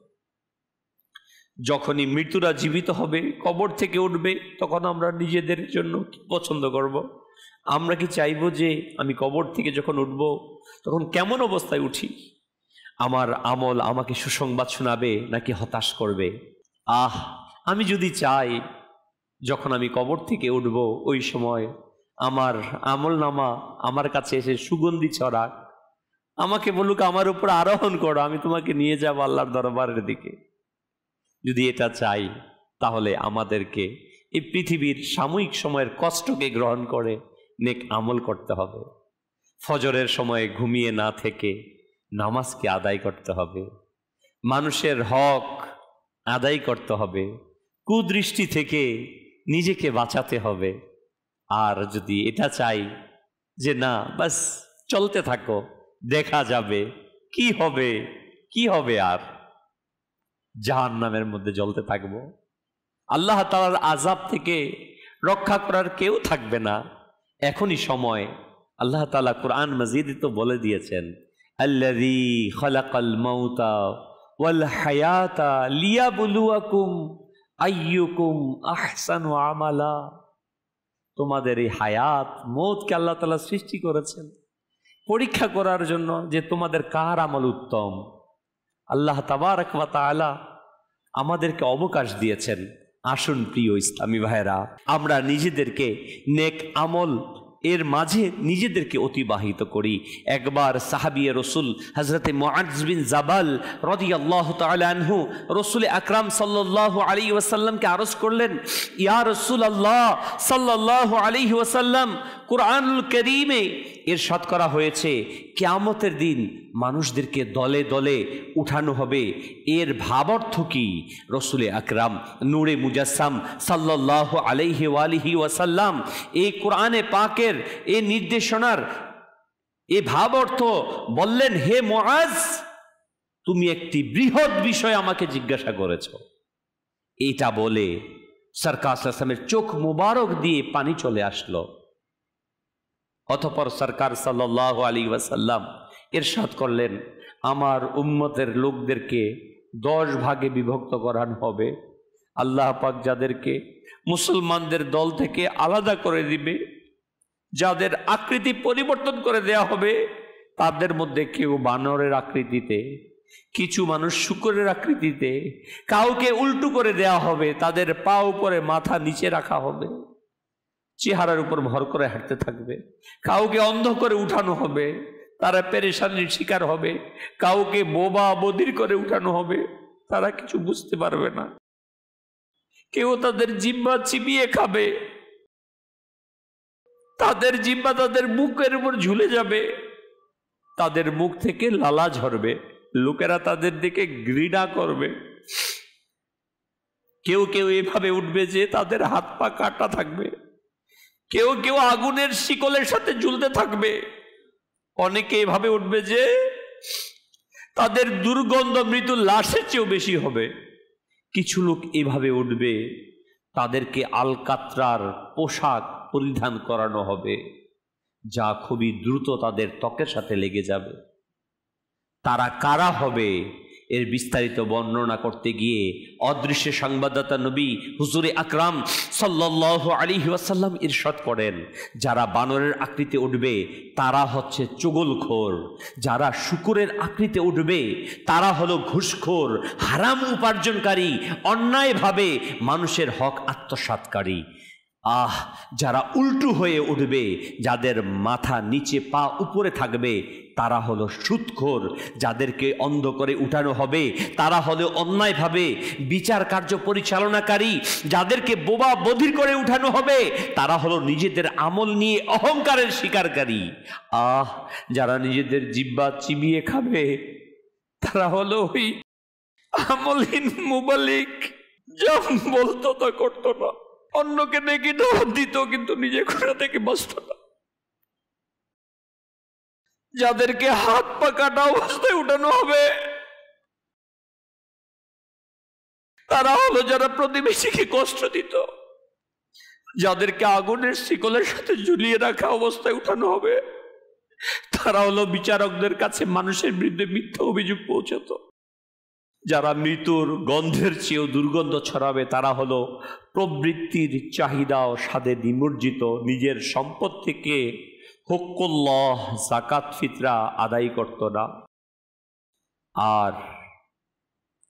যখনই মৃত্যুরা জীবিত হবে, কবর থেকে উঠবে, তখন আমরা নিজেদের জন্য কি পছন্দ করব? আমরা কি চাইব যে আমি কবর থেকে যখন উঠব তখন কেমন অবস্থায় উঠি? আমার আমল আমাকে সুসংবাদ শোনাবে নাকি হতাশ করবে? আমি যদি চাই যখন আমি কবর থেকে উঠব ওই সময় আমার আমল নামা আমার কাছে এসে সুগন্ধি ছড়াক, আমাকে বলুক আমার উপর আরোহণ করো, আমি তোমাকে নিয়ে যাব আল্লাহর দরবারের দিকে। যদি এটা চাই তাহলে আমাদেরকে এই পৃথিবীর সাময়িক সময়ের কষ্টকে গ্রহণ করে নেক আমল করতে হবে। ফজরের সময় ঘুমিয়ে না থেকে নামাজকে আদায় করতে হবে, মানুষের হক আদায় করতে হবে, কুদৃষ্টি থেকে নিজেকে বাঁচাতে হবে। আর যদি এটা চাই যে না, বাস চলতে থাকো, দেখা যাবে কি হবে কি হবে, আর জাহান্নামের মধ্যে জ্বলতে থাকবো, আল্লাহ তাআলার আযাব থেকে রক্ষা করার কেউ থাকবে না, এখনই সময়। আল্লাহ তাআলা কুরআন মাজিদে তো বলে দিয়েছেন, আল্লাযী খালাকাল মাউতা ওয়াল হায়াতা লিয়াবলুয়াকুম আইয়ুকুম আহসানু আমালা। তোমাদের এই হায়াত মৌতকে আল্লাহ তাআলা সৃষ্টি করেছেন পরীক্ষা করার জন্য যে তোমাদের কার আমল উত্তম। আল্লাহ তাবারক ওয়া তাআলা আমাদেরকে অবকাশ দিয়েছেন। আসুন প্রিয় ইসলামী ভাইরা, আমরা নিজেদেরকে নেক আমল এর মাঝে নিজেদেরকে অতিবাহিত করি। একবার সাহাবী রাসূল হযরতে মুআয বিন জাবাল রাদিয়াল্লাহু তাআলা আনহু রাসূল আকরাম সাল্লাল্লাহু আলাইহি ওয়াসাল্লামকে আরজ করলেন, ইয়া রাসূলুল্লাহ সাল্লাল্লাহু আলাইহি ওয়াসাল্লাম, কুরআনুল কারীমে ইরশাদ করা হয়েছে কিয়ামতের দিন মানুষদেরকে দলে দলে উঠানো হবে, এর ভাবার্থ কি? রাসূল আকরাম নূরে মুজাসসাম সাল্লাল্লাহু আলাইহি ওয়া আলিহি ওয়াসাল্লাম এই কোরআনে পাকের এই নির্দেশনার এই ভাবার্থ বললেন, হে মুআজ, তুমি একটি বৃহৎ বিষয় আমাকে জিজ্ঞাসা করেছ। এটা বলে সরকার সাল্লাল্লাহু আলাইহি ওয়াসাল্লামের চোখ মুবারক দিয়ে পানি চলে আসলো। অতঃপর সরকার সাল্লাল্লাহু আলাইহি ওয়াসাল্লাম ইরশাদ করলেন, আমার উম্মতের লোকদেরকে 10 ভাগে বিভক্ত করানো হবে। আল্লাহ পাক যাদেরকে মুসলমানদের দল থেকে আলাদা করে দিবে, যাদের আকৃতি পরিবর্তন করে দেয়া হবে, তাদের মধ্যে কেউ বানরের আকৃতিতে, কিছু মানুষ শূকরের আকৃতিতে, কাউকে উল্টো করে দেয়া হবে, তাদের পা উপরে মাথা নিচে রাখা হবে, চেহারার উপর ভর করে হাঁটতে থাকবে, কাউকে অন্ধ করে উঠানো হবে, তারা পেরেশানির শিকার হবে, কাউকে বোবা বধির করে উঠানো হবে, তারা কিছু বুঝতে পারবে না, কেউ তাদের জিহ্বা চিবিয়ে খাবে, তাদের জিহ্বা তাদের মুখের উপর ঝুলে যাবে, তাদের মুখ থেকে লালা ঝরবে, লোকেরা তাদের দিকে ঘৃণা করবে। কেউ কেউ এভাবে উঠবে যে তাদের হাত পা কাটা থাকবে, কেউ কেউ আগুনের শিকলের সাথে ঝুলতে থাকবে, অনেকে এভাবে উঠবে যে তাদের দুর্গন্ধ মৃত্যু লাশের চেয়েও বেশি হবে। কিছু লোক এভাবে উঠবে, তাদেরকে আলকাতরার পোশাক পরিধান করানো হবে, যা খুবই দ্রুত তাদের ত্বকের সাথে লেগে যাবে। তারা কারা হবে এর বিস্তারিত বর্ণনা করতে গিয়ে অদৃশ্য সংবাদদাতা নবী হুজুরে আকরাম সাল্লাল্লাহু আলাইহি ওয়াসাল্লাম ইরশাদ করেন, যারা বানরের আকৃতি উঠবে তারা হচ্ছে চুগলখোর, যারা শূকরের আকৃতি উঠবে তারা হলো ঘুষখোর, হারাম উপার্জনকারী, অন্যায়ভাবে মানুষের হক আত্মসাৎকারী। যারা উল্টো হয়ে উঠবে, যাদের মাথা নিচে পা উপরে থাকবে, তারা হলো সুদখোর, যাদেরকে অন্ধ করে উঠানো হবে, তারা হলো অন্যায়ভাবে বিচার কার্য পরিচালনাকারী, যাদেরকে বোবা বধির করে উঠানো হবে, তারা হলো নিজেদের আমল নিয়ে অহংকারের শিকারকারী। যারা নিজেদের জিহ্বা চিবিয়ে খাবে, তারা হলো ওই আমলহীন মুবালিক, যা বলতো তা করতো না, অন্যকে নেকি দাওয়াত দিত কিন্তু নিজে ঘোরা থেকে বাঁচত না। যাদেরকে হাত পা কাটা অবস্থায় উঠানো হবে, তারা হলো যারা প্রতিবেশীকে কষ্ট দিত। যাদেরকে আগুনের শিকলের সাথে ঝুলিয়ে রাখা অবস্থায় উঠানো হবে, তারা হলো বিচারকদের কাছে মানুষের বিরুদ্ধে মিথ্যা অভিযোগ পৌঁছত। যারা মৃত্যুর গন্ধের চেয়েও দুর্গন্ধ ছড়াবে, তারা হলো প্রবৃত্তির চাহিদা ও স্বাদে নিমজ্জিত, নিজের সম্পদ থেকে হুকুল্লাহ যাকাত ফিতরা আদায় করত না। আর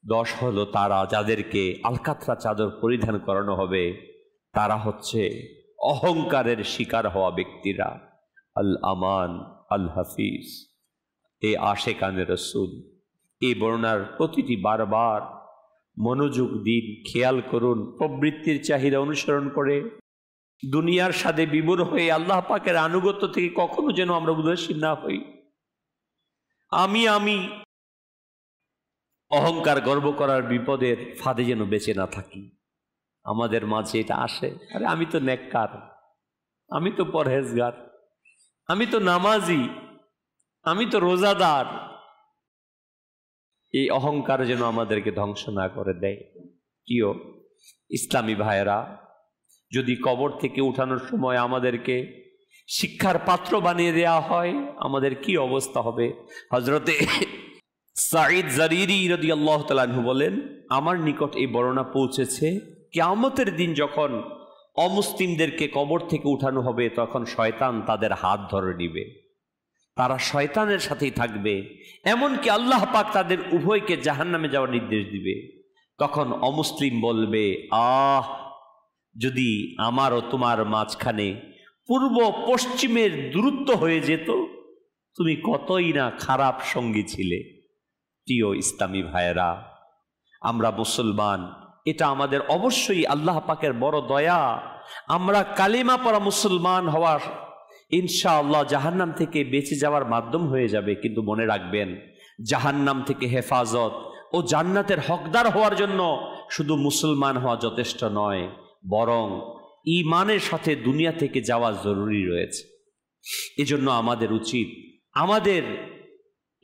10 হলো তারা যাদেরকে আলকাতরা চাদর পরিধান করানো হবে, তারা হচ্ছে অহংকারের শিকার হওয়া ব্যক্তিরা। আল আমান আল হাফিজ, এ আশেকানে রসুল, এই বর্ণনার প্রতিটি বারবার মনোযোগ দিন, খেয়াল করুন। প্রবৃত্তির চাহিদা অনুসরণ করে দুনিয়ার স্বাদে বিভোর হয়ে আল্লাহ পাকের আনুগত্য থেকে কখনো যেন আমরা উদাসীন না হই। আমি অহংকার গর্ব করার বিপদের ফাঁদে যেন বেঁচে না থাকি। আমাদের মাঝে এটা আসে, আরে আমি তো নেককার, আমি তো পরহেজগার, আমি তো নামাজি, আমি তো রোজাদার। এই অহংকার যেন আমাদেরকে ধ্বংস না করে দেয়। প্রিয় ইসলামী ভাইয়েরা, যদি কবর থেকে উঠানোর সময় আমাদেরকে শিক্ষার পাত্র বানিয়ে দেয়া হয়, আমাদের কি অবস্থা হবে? হযরতে সাঈদ জারিরি রাদিয়াল্লাহু তাআলা আনহু বলেন, আমার নিকট এই বর্ণনা পৌঁছেছে, কিয়ামতের দিন যখন অমুসলিমদেরকে কবর থেকে উঠানো হবে, তখন শয়তান তাদের হাত ধরে নিবে, তারা শয়তানের সাথেই থাকবে, এমনকি আল্লাহ পাক তাদের উভয়কে জাহান্নামে যাওয়ার নির্দেশ দিবে। তখন অমুসলিম বলবে, যদি আমার ও তোমার মাঝখানে পূর্ব পশ্চিমের দূরত্ব হয়ে যেত, তুমি কতই না খারাপ সঙ্গী ছিলে। প্রিয় ইসলামী ভাইয়েরা, আমরা মুসলমান, এটা আমাদের অবশ্যই আল্লাহ পাকের বড় দয়া। আমরা কালিমা পড়া মুসলমান হওয়ার ইনশাআল্লাহ জাহান্নাম থেকে বেঁচে যাওয়ার মাধ্যম হয়ে যাবে। কিন্তু মনে রাখবেন, জাহান্নাম থেকে হেফাজত ও জান্নাতের হকদার হওয়ার জন্য শুধু মুসলমান হওয়া যথেষ্ট নয়, বরং ঈমানের সাথে দুনিয়া থেকে যাওয়া জরুরি রয়েছে। এজন্য আমাদের উচিত আমাদের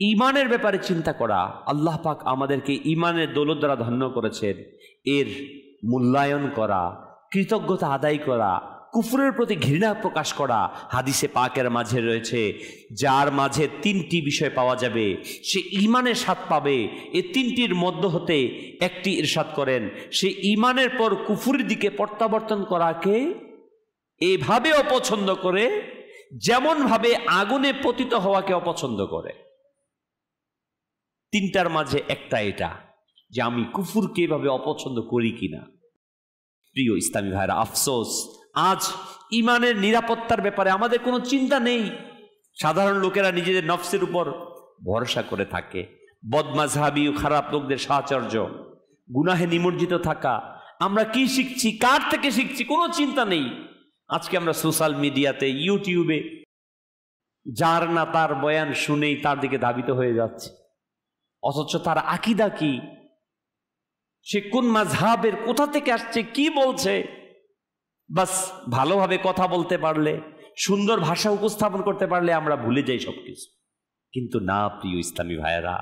ঈমানের ব্যাপারে চিন্তা করা। আল্লাহ পাক আমাদেরকে ঈমানের দৌলত দ্বারা ধন্য করেছেন, এর মূল্যায়ন করা, কৃতজ্ঞতা আদায় করা, কুফরের প্রতি ঘৃণা প্রকাশ করা। হাদিসে পাকের মাঝে রয়েছে, যার মাঝে তিনটি বিষয় পাওয়া যাবে সে ঈমানের স্বাদ পাবে। এই তিনটির মধ্য হতে একটি ইরশাদ করেন, সে ঈমানের পর কুফরের দিকে প্রত্যাবর্তন করাকে এভাবে অপছন্দ করে যেমন ভাবে আগুনে পতিত হওয়াকে অপছন্দ করে। তিনটার মাঝে একটা এটা, যে আমি কুফরকে এভাবে অপছন্দ করি কিনা। প্রিয় ইসলামী ভাইরা, আফসোস আজ ঈমানের নিরাপত্তার ব্যাপারে আমাদের কোনো চিন্তা নেই। সাধারণ লোকেরা নিজেদের নফসের উপর ভরসা করে থাকে। বদমাযহাবী ও খারাপ লোকদের সাহচর্য, গুনাহে নিমজ্জিত থাকা। আমরা কি শিখছি, কার থেকে শিখছি, কোনো চিন্তা নেই। আজকে আমরা সোশ্যাল মিডিয়াতে, ইউটিউবে যার না তার বয়ান শুনেই তার দিকে ধাবিত হয়ে যাচ্ছে, অথচ তার আকীদা কি, সে কোন মাযহাবের, কোথা থেকে আসছে, কি বলছে, বাস ভালোভাবে কথা বলতে পারলে, সুন্দর ভাষা উপস্থাপন করতে পারলে আমরা ভুলে যাই সবকিছু। কিন্তু না প্রিয় ইসলামী ভাইয়েরা,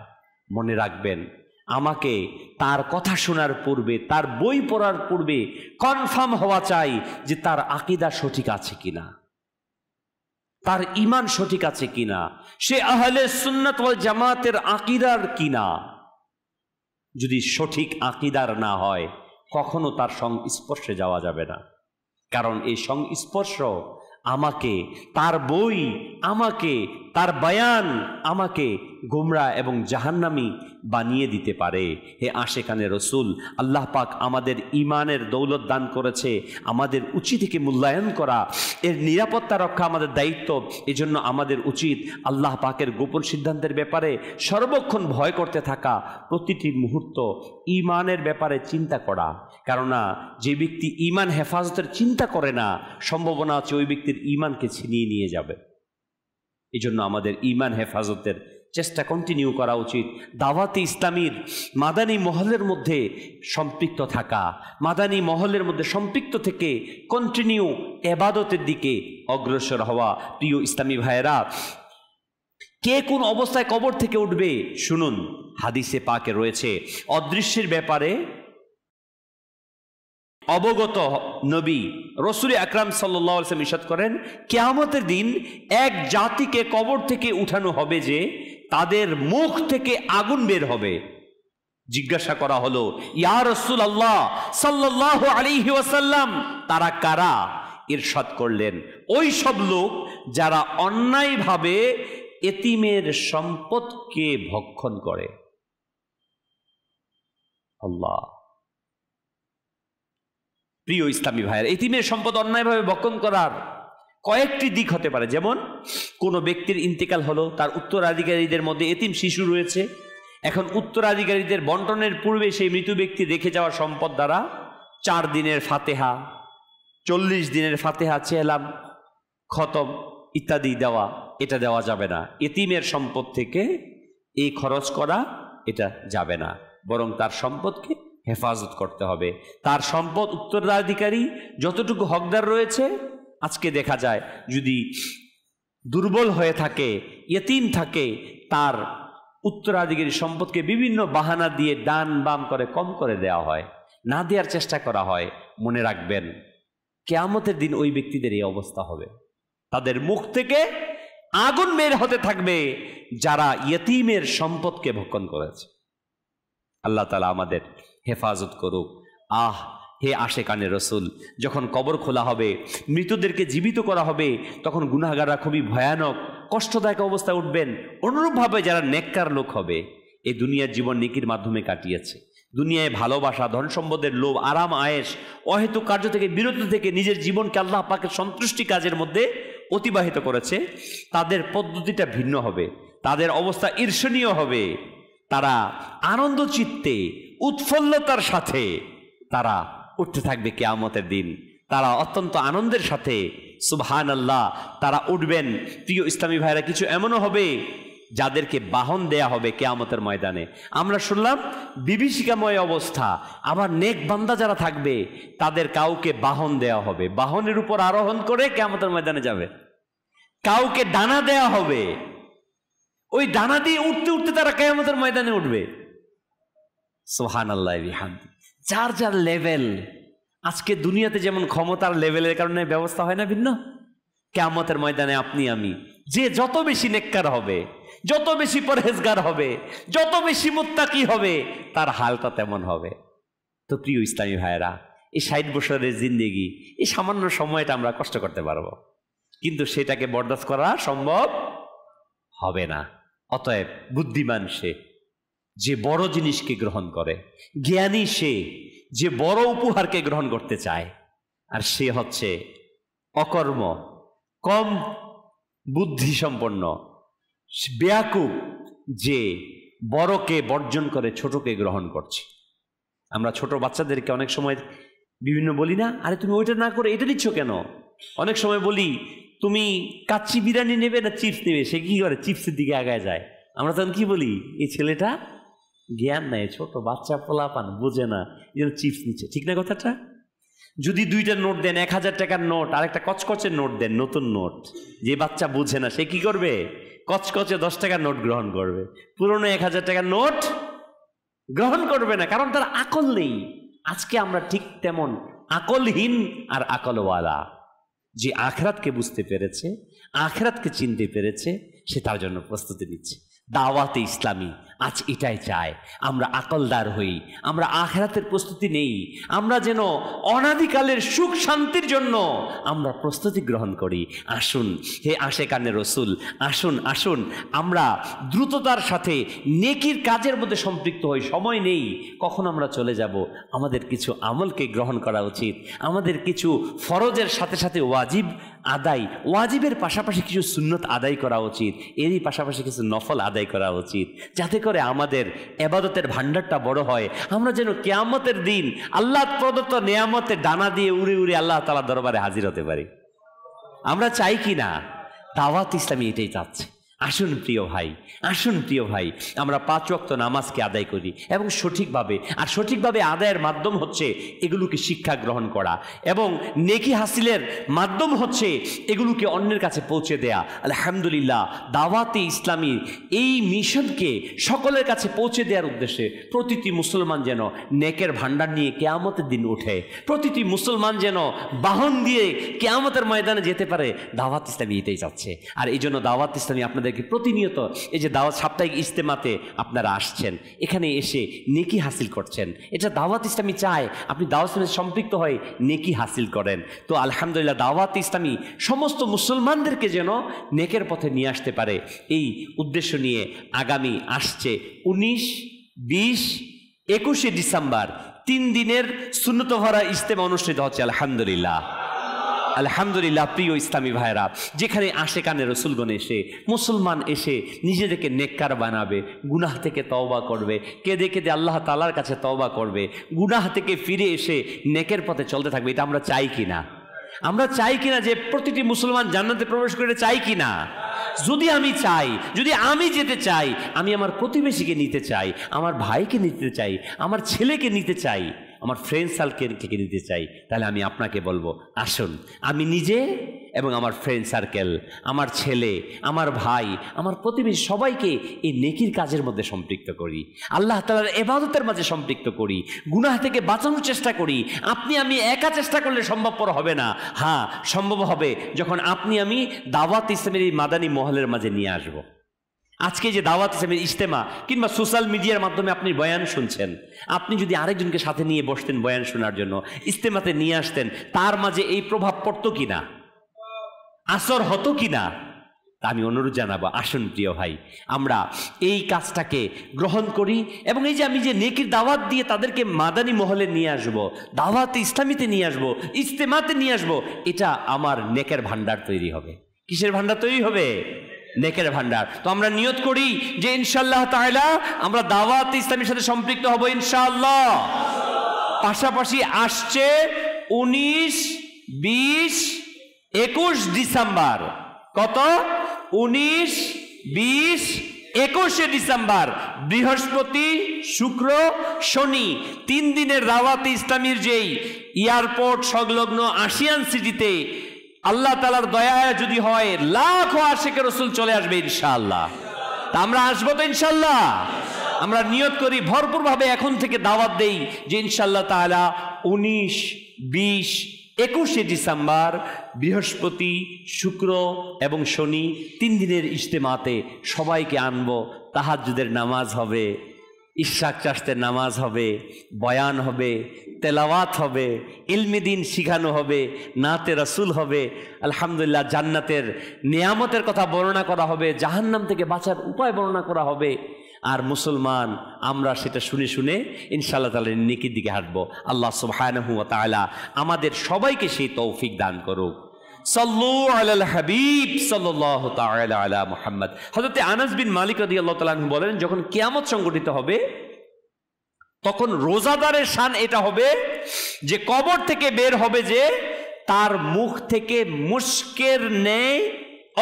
মনে রাখবেন, আমাকে তার কথা শোনার পূর্বে, তার বই পড়ার পূর্বে কনফার্ম হওয়া চাই যে তার আকীদা সঠিক আছে কিনা, তার ঈমান সঠিক আছে কিনা, সে আহলে সুন্নাত ওয়াল জামাতের আকীদার কিনা। যদি সঠিক আকীদার না হয় কখনো তার সংস্পর্শে যাওয়া যাবে না, কারণ এই সংস্পর্শ আমাকে, তার বই আমাকে, তার বয়ান আমাকে গোমরা এবং জাহান্নামী বানিয়ে দিতে পারে। হে আশেকানে রসুল, আল্লাহ পাক আমাদের ঈমানের দৌলত দান করেছে, আমাদের উচিত থেকে মূল্যায়ন করা, এর নিরাপত্তা রক্ষা আমাদের দায়িত্ব। এজন্য আমাদের উচিত আল্লাহ পাকের গোপন সিদ্ধান্তের ব্যাপারে সর্বক্ষণ ভয় করতে থাকা, প্রতিটি মুহূর্ত ঈমানের ব্যাপারে চিন্তা করা। কেননা যে ব্যক্তি ঈমান হেফাজতের চিন্তা করে না, সম্ভাবনা আছে ওই ব্যক্তির ঈমানকে ছিনিয়ে নিয়ে যাবে। এই জন্য আমাদের ঈমান হেফাজতের চেষ্টা কন্টিনিউ করা উচিত। দাওয়াতে ইসলামীর মাদানী মহলের মধ্যে সম্পৃক্ত থাকা, মাদানী মহলের মধ্যে সম্পৃক্ত থেকে কন্টিনিউ ইবাদতের দিকে অগ্রসর হওয়া। প্রিয় ইসলামী ভাইয়েরা, কে কোন অবস্থায় কবর থেকে উঠবে শুনুন। হাদিসে পাকে রয়েছে, অদৃশ্যের ব্যাপারে অবগত নবী রাসূল আকরাম সাল্লাল্লাহু আলাইহি ওয়াসাল্লাম ইরশাদ করেন, কিয়ামতের দিন এক জাতিকে কবর থেকে উঠানো হবে যে তাদের মুখ থেকে আগুন বের হবে। জিজ্ঞাসা করা হলো, ইয়া রাসূলুল্লাহ সাল্লাল্লাহু আলাইহি ওয়াসাল্লাম, তারা কারা? ইরশাদ করলেন, ওই সব লোক যারা অন্যায়ভাবে এতিমের সম্পদকে ভক্ষণ করে। আল্লাহ। প্রিয় ইসলামী ভাইয়ের, এতিমের সম্পদ অন্যায়ভাবে ভক্ষণ করার কয়েকটি দিক হতে পারে। যেমন কোনো ব্যক্তির ইন্তেকাল হলো, তার উত্তরাধিকারীদের মধ্যে এতিম শিশু রয়েছে। এখন উত্তরাধিকারীদের বন্টনের পূর্বে সেই মৃত ব্যক্তি রেখে যাওয়া সম্পদ দ্বারা 4 দিনের ফাতেহা, 40 দিনের ফাতেহা, চেলাম, খতম ইত্যাদি দেওয়া, এটা দেওয়া যাবে না। এতিমের সম্পদ থেকে এই খরচ করা এটা যাবে না, বরং তার সম্পদকে হেফাজত করতে হবে। তার সম্পদ উত্তরাধিকারী যতটুকু হকদার রয়েছে, আজকে দেখা যায় যদি দুর্বল হয়ে থাকে, ইয়েতিম থাকে, তার উত্তরাধিকারী সম্পদকে বিভিন্ন বাহানা দিয়ে ডান বাম করে কম করে দেওয়া হয়, না দেওয়ার চেষ্টা করা হয়। মনে রাখবেন, কিয়ামতের দিন ওই ব্যক্তিদের এই অবস্থা হবে। তাদের মুখ থেকে আগুন বের হতে থাকবে যারা ইয়েতিমের সম্পদকে ভক্ষণ করেছে। আল্লাহ তাআলা আমাদের হেফাজত করুক। হে আশেকানে রসুল, যখন কবর খোলা হবে, মৃতদেরকে জীবিত করা হবে, তখন গুনাহগাররা খুবই ভয়ানক কষ্টদায়ক অবস্থায় উঠবেন। অনুরূপভাবে যারা নেককার লোক হবে, এই দুনিয়ার জীবন নেকির মাধ্যমে কাটিয়েছে, দুনিয়ায় ভালোবাসা, ধন সম্পদের লোভ, আরাম আয়েশ, অহেতুক কার্য থেকে বিরত থেকে নিজের জীবনকে আল্লাহ পাকের সন্তুষ্টি কাজের মধ্যে অতিবাহিত করেছে, তাদের পদ্ধতিটা ভিন্ন হবে, তাদের অবস্থা ঈর্ষণীয় হবে। তারা আনন্দ চিত্তে, উৎফুল্লতার সাথে তারা উঠতে থাকবে কিয়ামতের দিন। তারা অত্যন্ত আনন্দের সাথে সুবহানাল্লাহ তারা উঠবেন। প্রিয় ইসলামী ভাইরা, কিছু এমনও হবে যাদেরকে বাহন দেয়া হবে কিয়ামতের ময়দানে। আমরা শুনলাম বিভীষিকাময় অবস্থা, আবার নেক বান্দা যারা থাকবে তাদের কাউকে বাহন দেয়া হবে, বাহনের উপর আরোহণ করে কিয়ামতের ময়দানে যাবে। কাউকে ডানা দেয়া হবে, ওই ডানা দিয়ে উঠতে উঠতে তারা কিয়ামতের ময়দানে উঠবে। সুবহানাল্লাহ বিহামদি। যার যার লেভেল, আজকে দুনিয়াতে যেমন ক্ষমতার লেভেলের কারণে ব্যবস্থা হয় না ভিন্ন, কিয়ামতের ময়দানে আপনি আমি যে যত বেশি নেককার হবে, যত বেশি পরহেজগার হবে, যত বেশি মুত্তাকি হবে, তার হালটা তেমন হবে। তো প্রিয় ইসলামী ভাইয়েরা, এই 60 বছরের জিন্দেগি, এই সামান্য সময়টা আমরা কষ্ট করতে পারবো, কিন্তু সেটাকে বরদাস্ত করা সম্ভব হবে না। অতএব বুদ্ধিমান সে যে বড় জিনিসকে গ্রহণ করে, জ্ঞানী সে যে বড় উপহারকে গ্রহণ করতে চায়, আর সে হচ্ছে অকর্ম, কম বুদ্ধি সম্পন্ন, বেয়াকুব যে বড়কে বর্জন করে ছোটকে গ্রহণ করছে। আমরা ছোট বাচ্চাদেরকে অনেক সময় বিভিন্ন বলি না, আরে তুমি ওইটা না করে এটা নিচ্ছ কেন? অনেক সময় বলি তুমি কাচ্চি বিরিয়ানি নেবে না চিপস নেবে, সে কি করে চিপসের দিকে আগায় যায়। আমরা তখন কি বলি, এই ছেলেটা জ্ঞান নেয়, ছোট বাচ্চা পোলাপান বোঝে না, এই জন্য চিপস নিচ্ছে। ঠিক না কথাটা? যদি 2টা নোট দেন, 1000 টাকার নোট আর একটা কচকচের নোট দেন, নতুন নোট, যে বাচ্চা বুঝে না সে কি করবে? কচকচে 10 টাকার নোট গ্রহণ করবে, পুরনো 1000 টাকার নোট গ্রহণ করবে না, কারণ তার আকল নেই। আজকে আমরা ঠিক তেমন আকলহীন আর আকলওয়ালা। যে আখিরাতকে বুঝতে পেরেছে, আখিরাতকে চিনতে পেরেছে, সে তার জন্য প্রস্তুতি নিচ্ছে। দাওয়াতে ইসলামী আজ এটাই চায়, আমরা আকলদার হই, আমরা আখিরাতের প্রস্তুতি নেই, আমরা যেন অনাদিকালের সুখ শান্তির জন্য আমরা প্রস্তুতি গ্রহণ করি। আসুন হে আশেকানে রসুল, আসুন আসুন আমরা দ্রুততার সাথে নেকির কাজের মধ্যে সম্পৃক্ত হই। সময় নেই, কখন আমরা চলে যাব। আমাদের কিছু আমলকে গ্রহণ করা উচিত, আমাদের কিছু ফরজের সাথে সাথে ওয়াজিব আদায়, ওয়াজিবের পাশাপাশি কিছু সুন্নত আদায় করা উচিত, এরই পাশাপাশি কিছু নফল আদায় করা উচিত, যাতে করে আমাদের ইবাদতের ভান্ডারটা বড় হয়। আমরা যেন কিয়ামতের দিন আল্লাহ প্রদত্ত নিয়ামতের ডানা দিয়ে উড়ে উড়ে আল্লাহ তাআলার দরবারে হাজির হতে পারি। আমরা চাই কি না? দাওয়াত ইসলামী এটাই চাচ্ছে। আসুন প্রিয় ভাই, আসুন প্রিয় ভাই, আমরা 5 ওয়াক্ত নামাজকে আদায় করি এবং সঠিকভাবে। আর সঠিকভাবে আদায়ের মাধ্যম হচ্ছে এগুলোকে শিক্ষা গ্রহণ করা, এবং নেকি হাসিলের মাধ্যম হচ্ছে এগুলোকে অন্যের কাছে পৌঁছে দেয়া। আলহামদুলিল্লাহ, দাওয়াতে ইসলামী এই মিশনকে সকলের কাছে পৌঁছে দেওয়ার উদ্দেশ্যে প্রতিটি মুসলমান যেন নেকের ভান্ডার নিয়ে কিয়ামতের দিন ওঠে, প্রতিটি মুসলমান যেন বাহন দিয়ে কিয়ামতের ময়দানে যেতে পারে। দাওয়াত ইসলামী এটাই চাচ্ছে। আর এই জন্য দাওয়াত ইসলামী আপনাদেরকে প্রতিনিয়ত এই যে দাওয়াত সাপ্তাহিক ইজতেমাতে আপনারা আসছেন, এখানে এসে নেকি হাসিল করছেন, এটা দাওয়াত ইসলামী চায় আপনি দাওয়াত ইসলামে সম্পৃক্ত হয়ে নেকি হাসিল করেন। তো আলহামদুলিল্লাহ, দাওয়াত ইসলামী সমস্ত মুসলমানদেরকে যেন নেকের পথে নিয়ে আসতে পারে, এই উদ্দেশ্য নিয়ে আগামী আসছে 19, 20, 21শে ডিসেম্বর 3 দিনের সুন্নত ভরা ইজতেমা অনুষ্ঠিত হচ্ছে। আলহামদুলিল্লাহ, আলহামদুলিল্লাহ। প্রিয় ইসলামী ভাইরা, যেখানে আশেকানে রসুলগণ এসে, মুসলমান এসে নিজেদেরকে নেককার বানাবে, গুনাহ থেকে তওবা করবে, কেঁদে কেঁদে আল্লাহ তাআলার কাছে তওবা করবে, গুনাহ থেকে ফিরে এসে নেকের পথে চলতে থাকবে, এটা আমরা চাই কিনা? আমরা চাই কিনা যে প্রতিটি মুসলমান জান্নাতে প্রবেশ করে? চাই কিনা? যদি আমি চাই, যদি আমি যেতে চাই, আমি আমার প্রতিবেশীকে নিতে চাই, আমার ভাইকে নিতে চাই, আমার ছেলেকে নিতে চাই, আমার ফ্রেন্ড সার্কেলকে নিতে চাই, তাহলে আমি আপনাকে বলবো, আসুন আমি নিজে এবং আমার ফ্রেন্ড সার্কেল, আমার ছেলে, আমার ভাই, আমার প্রতিবেশী সবাইকে এই নেকির কাজের মধ্যে সম্পৃক্ত করি, আল্লাহ তাআলার ইবাদতের মাঝে সম্পৃক্ত করি, গুনাহ থেকে বাঁচানোর চেষ্টা করি। আপনি আমি একা চেষ্টা করলে সম্ভবপর হবে না। হ্যাঁ, সম্ভব হবে যখন আপনি আমি দাওয়াত ইসলামের এই মাদানী মহলের মাঝে নিয়ে আসব। আজকে যে দাওয়াত ইসলামের ইজতেমা কিংবা সোশ্যাল মিডিয়ার মাধ্যমে আপনি বয়ান শুনছেন, আপনি যদি আরেকজনকে সাথে নিয়ে বসতেন বয়ান শোনার জন্য, ইজতেমাতে নিয়ে আসতেন, তার মাঝে এই প্রভাব পড়তো কিনা, আসর হতো কিনা? আমি অনুরোধ জানাবো, আসুন প্রিয় ভাই, আমরা এই কাজটাকে গ্রহণ করি, এবং এই যে আমি যে নেকির দাওয়াত দিয়ে তাদেরকে মাদানী মহলে নিয়ে আসবো, দাওয়াতে ইসলামীতে নিয়ে আসবো, ইজতেমাতে নিয়ে আসবো, এটা আমার নেকের ভান্ডার তৈরি হবে। কিসের ভান্ডার তৈরি হবে? নেকের ভান্ডার। তো আমরা নিয়ত করি যে ইনশাআল্লাহ তাআলা আমরা দাওয়াত ইসলামের সাথে সম্পৃক্ত হব ইনশাআল্লাহ। পাশাপাশি আসছে 19, 20, 21 ডিসেম্বর। কত? 19, 20, 21শে ডিসেম্বর, বৃহস্পতি, শুক্র, শনি, 3 দিনের দাওয়াত ইসলামীর যেই এয়ারপোর্ট সংলগ্ন আশিয়ান সিটিতে আল্লাহ তাআলার দয়ায় যদি হয় লাখো আশিকে রাসূল চলে আসবে ইনশাআল্লাহ। তা আমরা আসবো তো ইনশাআল্লাহ? আমরা নিয়ত করি ভরপুরভাবে এখন থেকে দাওয়াত দেই যে ইনশাআল্লাহ তাআলা 19, 20, 21শে ডিসেম্বর বৃহস্পতি, শুক্র এবং শনি 3 দিনের ইজতেমাতে সবাইকে আনবো। তাহাজ্জুদের নামাজ হবে, ইশরাক চাষতের নামাজ হবে, বয়ান হবে, তেলাওয়াত হবে, ইলমে দ্বীন শিখানো হবে, নাতে রাসূল হবে। আলহামদুলিল্লাহ, জান্নাতের নিয়ামতের কথা বর্ণনা করা হবে, জাহান্নাম থেকে বাঁচার উপায় বর্ণনা করা হবে। আর মুসলমান আমরা সেটা শুনে শুনে ইনশাআল্লাহ তাআলা নেকির দিকে হাঁটবো। আল্লাহ সুবহানাহু ওয়া তাআলা আমাদের সবাইকে সেই তৌফিক দান করুক। সাল্লু আলাল হাবিব সাল্লাল্লাহু তাআলা আলা মুহাম্মদ। হযরত আনাস বিন মালিক রাদিয়াল্লাহু তাআলা আনহু বলেন, যখন কিয়ামত সংঘটিত হবে তখন রোজাদারের শান এটা হবে যে কবর থেকে বের হবে যে তার মুখ থেকে মুশকের ন্যায়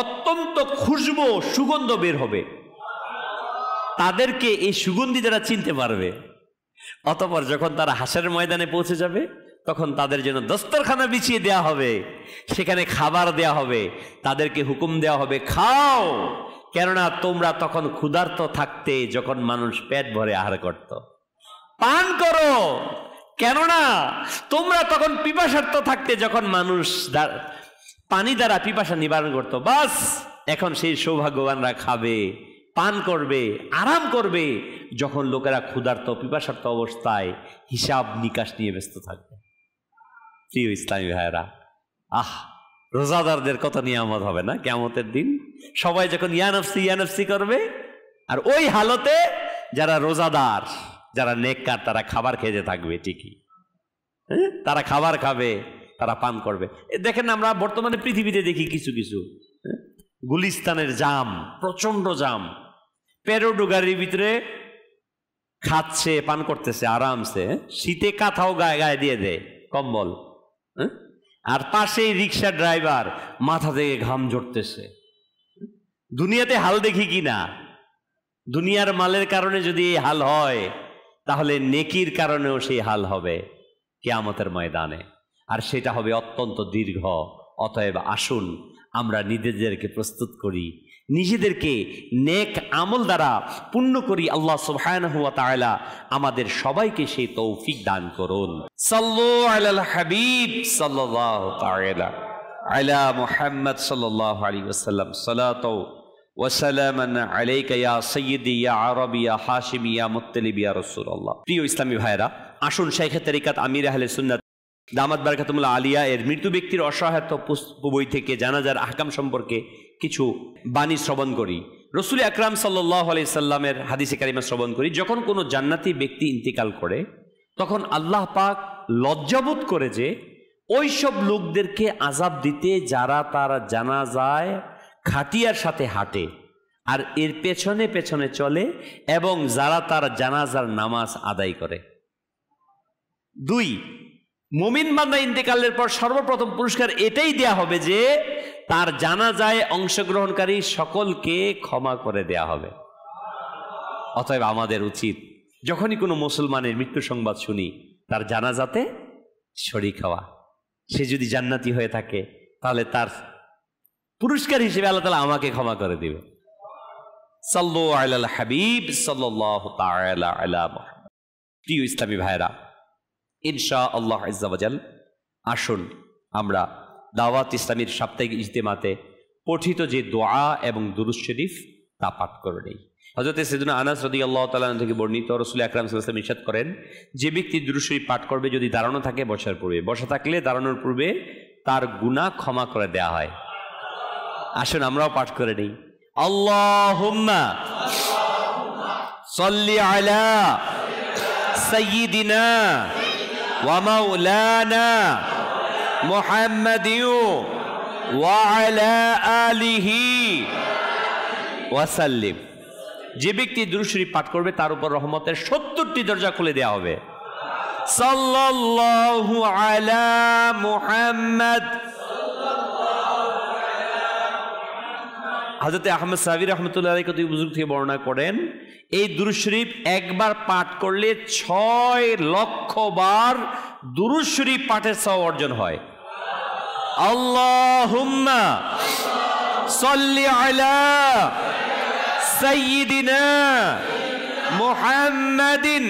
অত্যন্ত খুশবু সুগন্ধ বের হবে। তাদেরকে এই সুগন্ধি যারা চিনতে পারবে, অতঃপর যখন তারা হাসরের ময়দানে পৌঁছে যাবে তখন তাদের জন্য দস্তরখানা বিছিয়ে দেয়া হবে, সেখানে খাবার দেয়া হবে, তাদেরকে হুকুম দেওয়া হবে খাও, কেননা তোমরা তখন ক্ষুধার্ত থাকতে যখন মানুষ পেট ভরে আহার করত। পান করো, কেননা তোমরা তখন পিপাসার্ত থাকতে যখন মানুষ পানি দ্বারা পিপাসা নিবারণ করত। বাস এখন সেই সৌভাগ্যবানরা খাবে, পান করবে, আরাম করবে যখন লোকেরা ক্ষুধার্ত পিপাসার্ত অবস্থায় হিসাব নিকাশ নিয়ে ব্যস্ত থাকবে। প্রিয় ইসলামী ভাইয়েরা, রোজাদারদের কত নিয়ামত হবে না কিয়ামতের দিন। সবাই যখন ইয়া নফসি ইয়া নফসি করবে, আর ওই হালতে যারা রোজাদার, যারা নেককার, তারা খাবার খেতে থাকবে ঠিকই, তারা খাবার খাবে, তারা পান করবে। দেখেন আমরা বর্তমানে পৃথিবীতে দেখি কিছু কিছু গুলিস্তানের জাম, প্রচন্ড জাম, পেরোডু গাড়ির ভিতরে খাচ্ছে, পান করতেছে আরামসে, শীতে কাঁথাও গায়ে গায়ে দিয়ে দেয়, কম্বল, আর পাশেই রিক্সা ড্রাইভার, মাথা থেকে ঘাম ঝরতেছে। দুনিয়াতে হাল দেখি কি না? দুনিয়ার মালের কারণে যদি এই হাল হয়, তাহলে নেকির কারণেও সেই হাল হবে কিয়ামতের ময়দানে, আর সেটা হবে অত্যন্ত দীর্ঘ। অতএব আসুন আমরা নিজেদেরকে প্রস্তুত করি, নিজেদেরকে নেক আমল দ্বারা পূর্ণ করি। আল্লাহ সুবহানাহু ওয়া তাআলা আমাদের সবাইকে সেই তৌফিক দান করুন। সাল্লু আলাল হাবিব সাল্লাল্লাহু তাআলা আলা মুহাম্মদ সাল্লাল্লাহু আলাইহি ওয়াসাল্লাম। সালাতু ওয়া সালামান আলাইকা ইয়া সাইয়্যিদি ইয়া আরবি ইয়া হাশিমি ইয়া মুত্তালিব ইয়া রাসূলুল্লাহ। প্রিয় ইসলামী ভাইরা, আসুন শাইখে তরিকাত আমির আহলে সুন্নাত দামাত বারাকাতুল আলিয়া এর মৃত্যু ব্যক্তির অসহায়ত্ব বই থেকে জানাজার আহকাম সম্পর্কে কিছু বাণী শ্রবণ করি। রাসূল আকরাম সাল্লাল্লাহু আলাইহি সাল্লামের হাদিসে কারিমা শ্রবণ করি। যখন কোনো জান্নাতি ব্যক্তি ইন্তেকাল করে তখন আল্লাহ পাক লজ্জাবোধ করে যে ওই সব লোকদেরকে আযাব দিতে যারা তার জানাজায় খাটিয়ার সাথে হাঁটে আর এর পেছনে পেছনে চলে এবং যারা তার জানাজার নামাজ আদায় করে। 2, মুমিন বান্দা ইন্তেকালের পর সর্বপ্রথম পুরস্কার এটাই দেয়া হবে যে তার জানাজায় অংশগ্রহণকারী সকলকে ক্ষমা করে দেয়া হবে। অতএব আমাদের উচিত যখনই কোনো মুসলমানের মৃত্যু সংবাদ শুনি তার জানাজাতে শরীক হওয়া। সে যদি জান্নাতি হয়ে থাকে তাহলে তার পুরস্কার হিসেবে আল্লাহ তাআলা আমাকে ক্ষমা করে দিবে। সাল্লু আলাল হাবিব সাল্লাল্লাহু তাআলা আলা মুহাম্মদ। প্রিয় ইসলামী ভাইরা, ইনশাআল্লাহ আজ্জা ওয়া জাল আসুন আমরা দাওয়াত ইসলামীর সাপ্তাহিক ইজতেমাতে পঠিত যে দোয়া এবং দুরূদ শরীফ তা পাঠ করে নেই। হযরত সাইয়েদনা আনাস রাদিয়াল্লাহু তাআলা থেকে বর্ণিত, রাসূল আকরাম সাল্লাল্লাহু আলাইহি ওয়াসাল্লাম ইরশাদ করেন, যে ব্যক্তি দুরূদ শরীফ পাঠ করবে যদি দাঁড়ানো থাকে বসার পূর্বে, বসা থাকলে দাঁড়ানোর পূর্বে, তার গুনাহ ক্ষমা করে দেয়া হয়। আসুন আমরাও পাঠ করে নেই। আল্লাহুম্মা সাল্লি আলা সাইয়্যিদিনা ওয়া মাওলানা মুহাম্মাদিন ওয়া আলা আলিহি ওয়া সাল্লিম। যে ব্যক্তি দুরূদ শরীফ পাঠ করবে তার উপর রহমতের 70টি দরজা খুলে দেওয়া হবে। সাল্লাল্লাহু আলা মুহাম্মদ। হযরত আহমদ সাহাবী রাহমাতুল্লাহি আলাইহি কতই বুজুর্গ থেকে বর্ণনা করেন, এই দুরূদ শরীফ একবার পাঠ করলে 6 লক্ষ বার দুরূদ শরীফ পাঠের সওয়াব অর্জন হয়। আল্লাহুম্মা সাল্লি আলা সাইয়্যিদিনা মুহাম্মাদিন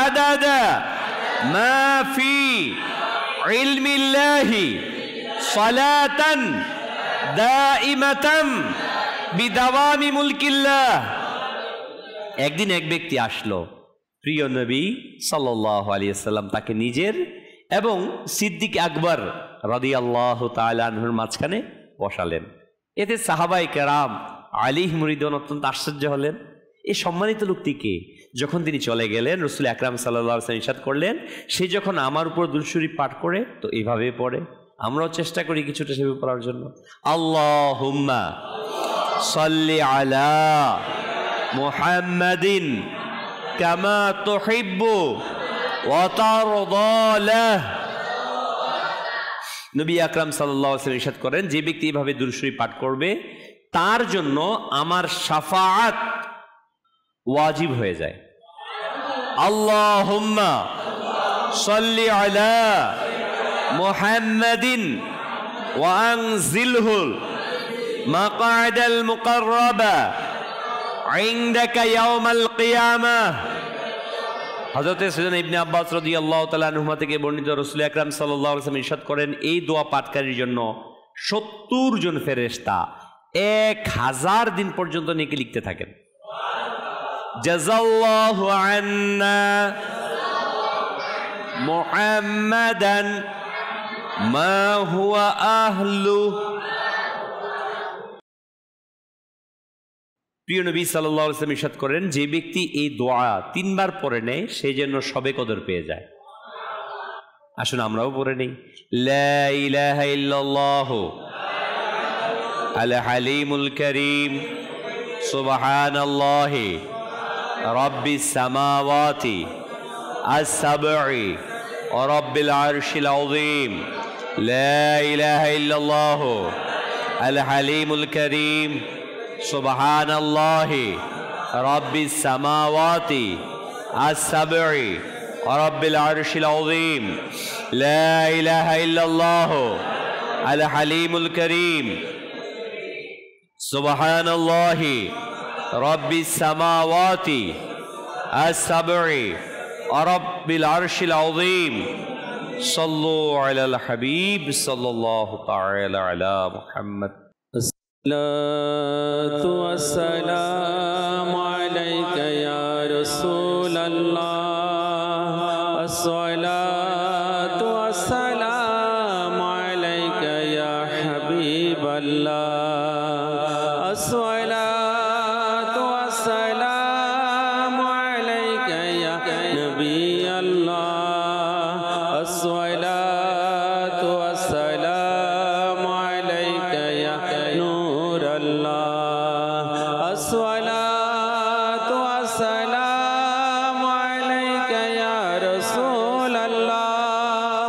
আদাদা মা ফি ইলমিল্লাহি সালাতান দাইমাতান বিদাওয়ামি মুলকিল্লাহ। একদিন এক ব্যক্তি আসলো, প্রিয় নবী সাল্লাল্লাহু আলাইহি ওয়াসাল্লাম তাকে নিজের এবং সিদ্দিক আকবর রাদিয়াল্লাহু তাআলা আনহুর মাঝখানে বসালেন। এতে সাহাবায়ে কেরাম আলাইহিম রিদওয়ান অত্যন্ত আশ্চর্য হলেন, এই সম্মানিত লোকটি কে? যখন তিনি চলে গেলেন, রাসূল আকরাম সাল্লাল্লাহু আলাইহি ওয়াসাল্লাম ইরশাদ করলেন, সে যখন আমার উপর দুরূদ শরীফ পাঠ করে তো এইভাবে পড়ে। আমরাও চেষ্টা করি কিছুটা সেভাবে পড়ার জন্য। আল্লাহুম্মা সাল্লি আলা মুহাম্মাদিন কামা তুহিব্বু ওয়া তারদা লাহ। নবী আকরাম সাল্লাল্লাহু আলাইহি ওয়াসাল্লাম ইরশাদ করেন, যে ব্যক্তি এইভাবে দুরূদ শরীফ পাঠ করবে তার জন্য আমার শাফাআত ওয়াজিব হয়ে যায়। আল্লাহুম্মা সাল্লি আলা মুহাম্মাদিন ওয়া আনজিলহু মাকআদাল মুকাররাবা ইনদাকা ইয়াউমাল কিয়ামাহ। হযরত সাইয়েদনা ইবনে আব্বাস রাদিয়াল্লাহু তাআলা আনহুমা থেকে বর্ণিত, রাসূল আকরাম সাল্লাল্লাহু আলাইহি ওয়াসাল্লাম ইরশাদ করেন, এই দোয়া পাঠকারীর জন্য 70 জন ফেরেশতা 1000 দিন পর্যন্ত নেকি লিখতে থাকেন। জাযাল্লাহু আন্না মুহাম্মাদান মা হুয়া আহলু। প্রিয় নবী সাল্লাল্লাহু আলাইহি ওয়াসাল্লাম ইরশাদ করেন, যে ব্যক্তি এই দোয়া 3 বার পড়ে নেয় সে যেন সবে কদর পেয়ে যায়। আসুন আমরাও পড়ে নেই, লা ইলাহা ইল্লাল্লাহু আল হালিমুল কারীম সুবহানাল্লাহি রাব্বিস সামাওয়াতি আস-সাব'i ওয়া রাব্বিল আরশিল আযীম। লা ইলাহা ইল্লাল্লাহু আল হালিমুল কারীম সুবহানাল্লাহি রাব্বিস সামাওয়াতি আস-সাব'i ওয়া রাব্বিল আরশিল আযীম। লা ইলাহা ইল্লাল্লাহু আল হালিমুল কারীম সুবহানাল্লাহি রাব্বিস সামাওয়াতি আস-সাব'i ওয়া রাব্বিল আরশিল আযীম। সাল্লু আলাল হাবিব সাল্লাল্লাহু তাআলা আলা মুহাম্মদ।
الصلاة والسلام عليك يا رسول الله، الصلاة والسلام عليك يا حبيب الله، الصلاة والسلام عليك يا نبي الله، الصلاة والسلام عليك يا نور الله، الصلاة والسلام عليك يا رسول الله،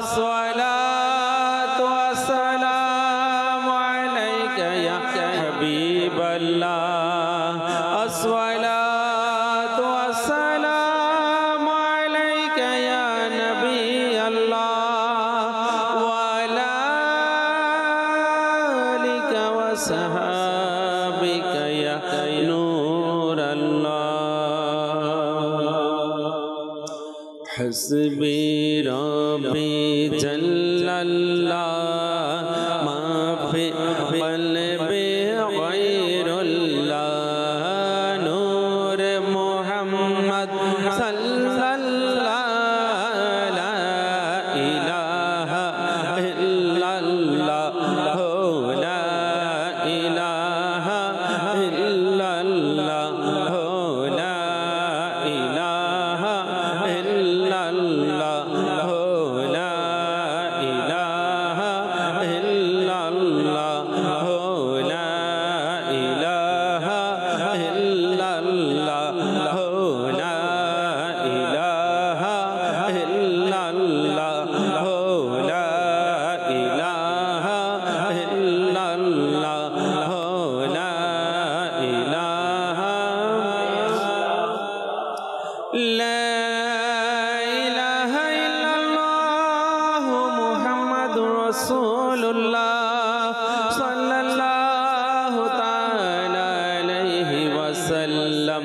الصلاة والسلام عليك يا حبيب الله، الصلاة والسلام عليك يا نبي الله، وعلى آلك وصحابك يا نور الله. حسبي ربي جل الله، ما في قلبي غير الله، نور محمد صلى الله، لا إله إلا الله، لا إله إلا الله، لا إله إلا الله، لا إله إلا الله، لا إله إلا الله، لا إله إلا الله، لا إله إلا الله، لا إله لا إله إلا الله محمد رسول الله صلى الله تعالى عليه وسلم.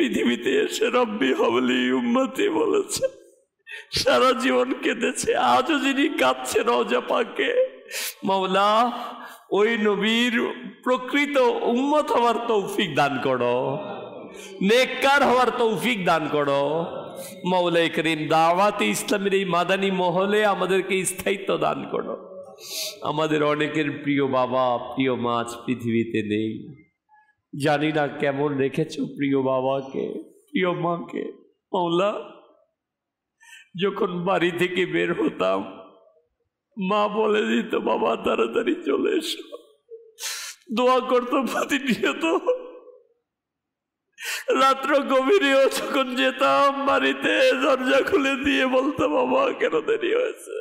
পৃথিবীতে এসে রব্বি হাবলি উম্মতি বলেছে, সারা জীবন কেঁদেছে, আজও যিনি কাঁদছে রওজা পাকে। মাওলা ওই নবীর প্রকৃত উম্মত হওয়ার তৌফিক দান করো, নেককার হওয়ার তৌফিক দান করো। মাওলাই করিম দাওয়াতে ইসলামের এই মাদানী মহলে আমাদেরকে স্থায়িত্ব দান করো। আমাদের অনেকের প্রিয় বাবা প্রিয় মা পৃথিবীতে নেই, জানি না কেমন রেখেছো প্রিয় বাবাকে প্রিয় মাকে। মাওলা যখন বাড়ি থেকে বের হতাম মা বলে দিত, বাবা তাড়াতাড়ি চলে এসো, দোয়া করতো প্রতিনিয়ত। রাত্র গভীরেও যখন যেতাম বাড়িতে দরজা খুলে দিয়ে বলতো, বাবা কেন দেরি হয়েছে।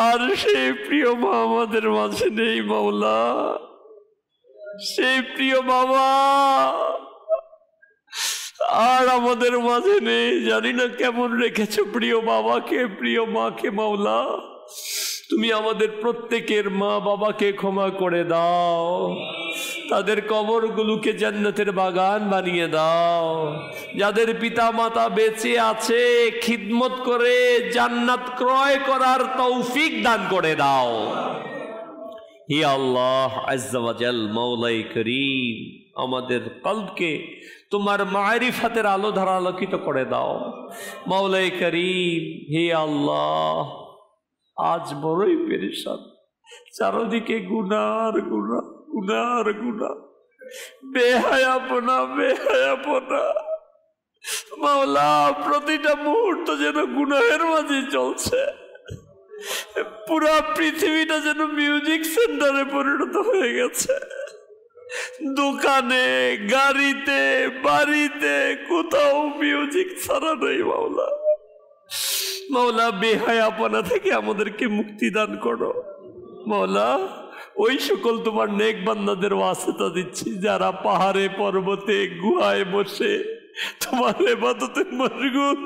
আর সেই প্রিয় মা আমাদের মাঝে নেই মাওলা, সেই প্রিয় বাবা আর আমাদের মাঝে নেই। জানি না কেমন রেখেছো প্রিয় বাবাকে প্রিয় মাকে। মাওলা তুমি আমাদের প্রত্যেকের মা বাবাকে ক্ষমা করে দাও, তাদের কবরগুলোকে জান্নাতের বাগান বানিয়ে দাও। যাদের পিতা মাতা বেঁচে আছে খিদমত করে জান্নাত ক্রয় করার তৌফিক দান করে দাও। হে আল্লাহ আজ্জা ওয়া জাল, মাওলাই করিম আমাদের কলবকে তোমার মারিফাতের আলো ধারা আলোকিত করে দাও। মাওলাই করিম হে আল্লাহ, আজ বড়ই পেরেশান, চারদিকে গুনার গুনাহ গুনার গুনাহ, বেহায়াপনা বেহায়াপনা। মাওলা প্রতিটা মুহূর্ত যেন গুনাহের মাঝে চলছে, পুরা পৃথিবীটা যেন মিউজিক সেন্টারে পরিণত হয়ে গেছে। দোকানে গাড়িতে বাড়িতে কোথাও মিউজিক ছাড়া নেই। মাওলা মাওলা বেহায়াপনা থেকে আমাদেরকে মুক্তি দান করো। মাওলা ওই সকল তোমার নেক বান্দাদের ওয়াসিতা দিচ্ছি যারা পাহাড়ে পর্বতে গুহায় বসে তোমার ইবাদতে মশগুল,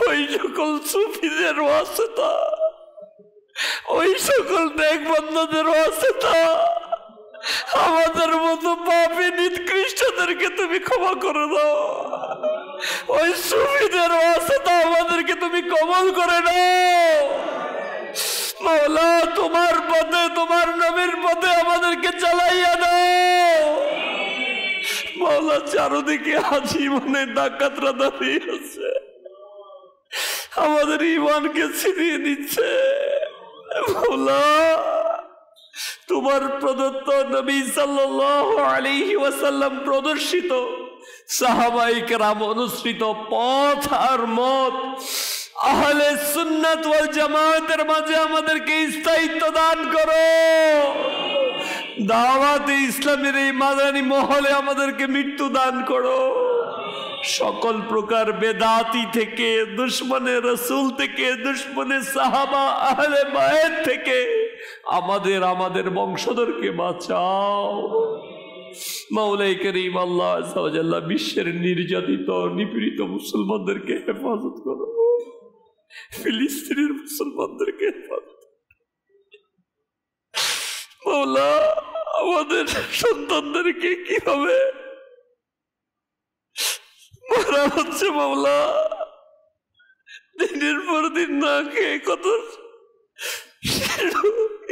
ওই সকল সুফিদের ওয়াসিতা, ওই সকল নেক বান্দাদের ওয়াসিতা আমাদের মতো পাপী নিকৃষ্টদেরকে তুমি ক্ষমা করে দাও। ওই সুফিদের ওয়াসিতা আমাদেরকে তুমি কবুল করে নাও। মাওলা তোমার পথে তোমার নবীর পথে আমাদেরকে চালাইয়া দাও। মাওলা চারদিকে আজ ইমানের ডাকাতরা দাঁড়িয়ে আছে, আমাদের ইমানকে ছিনিয়ে দিচ্ছে। মাওলা তোমার প্রদত্ত নবী সাল্লাল্লাহু আলাইহি ওয়াসাল্লাম প্রদর্শিত সাহাবায়ে কেরাম অনুসৃত পথ আর মত আহলে সুন্নাত ওয়াল জামাতের মাঝে আমাদেরকে স্থায়িত্ব দান করো। দাওয়াতে ইসলামের এই মাদানী মহলে আমাদেরকে মৃত্যু দান করো। সকল প্রকার বেদাতি থেকে, দুশমনে রাসূল থেকে, দুশমনে সাহাবা আহলে বায়ত থেকে আমাদের বংশধরকে বাঁচাও। মাওলাই করিম আল্লাহ আজ্জা ওয়া জাল্লা বিশ্বের নির্যাতিত নিপীড়িত মুসলমানদেরকে হেফাজত করো, ফিলিস্তিনের মুসলমানদেরকে হেফাজত। মাওলা আমাদের সন্তানদেরকে কিভাবে মারা হচ্ছে মাওলা, দিনের পর দিন না খেয়ে কত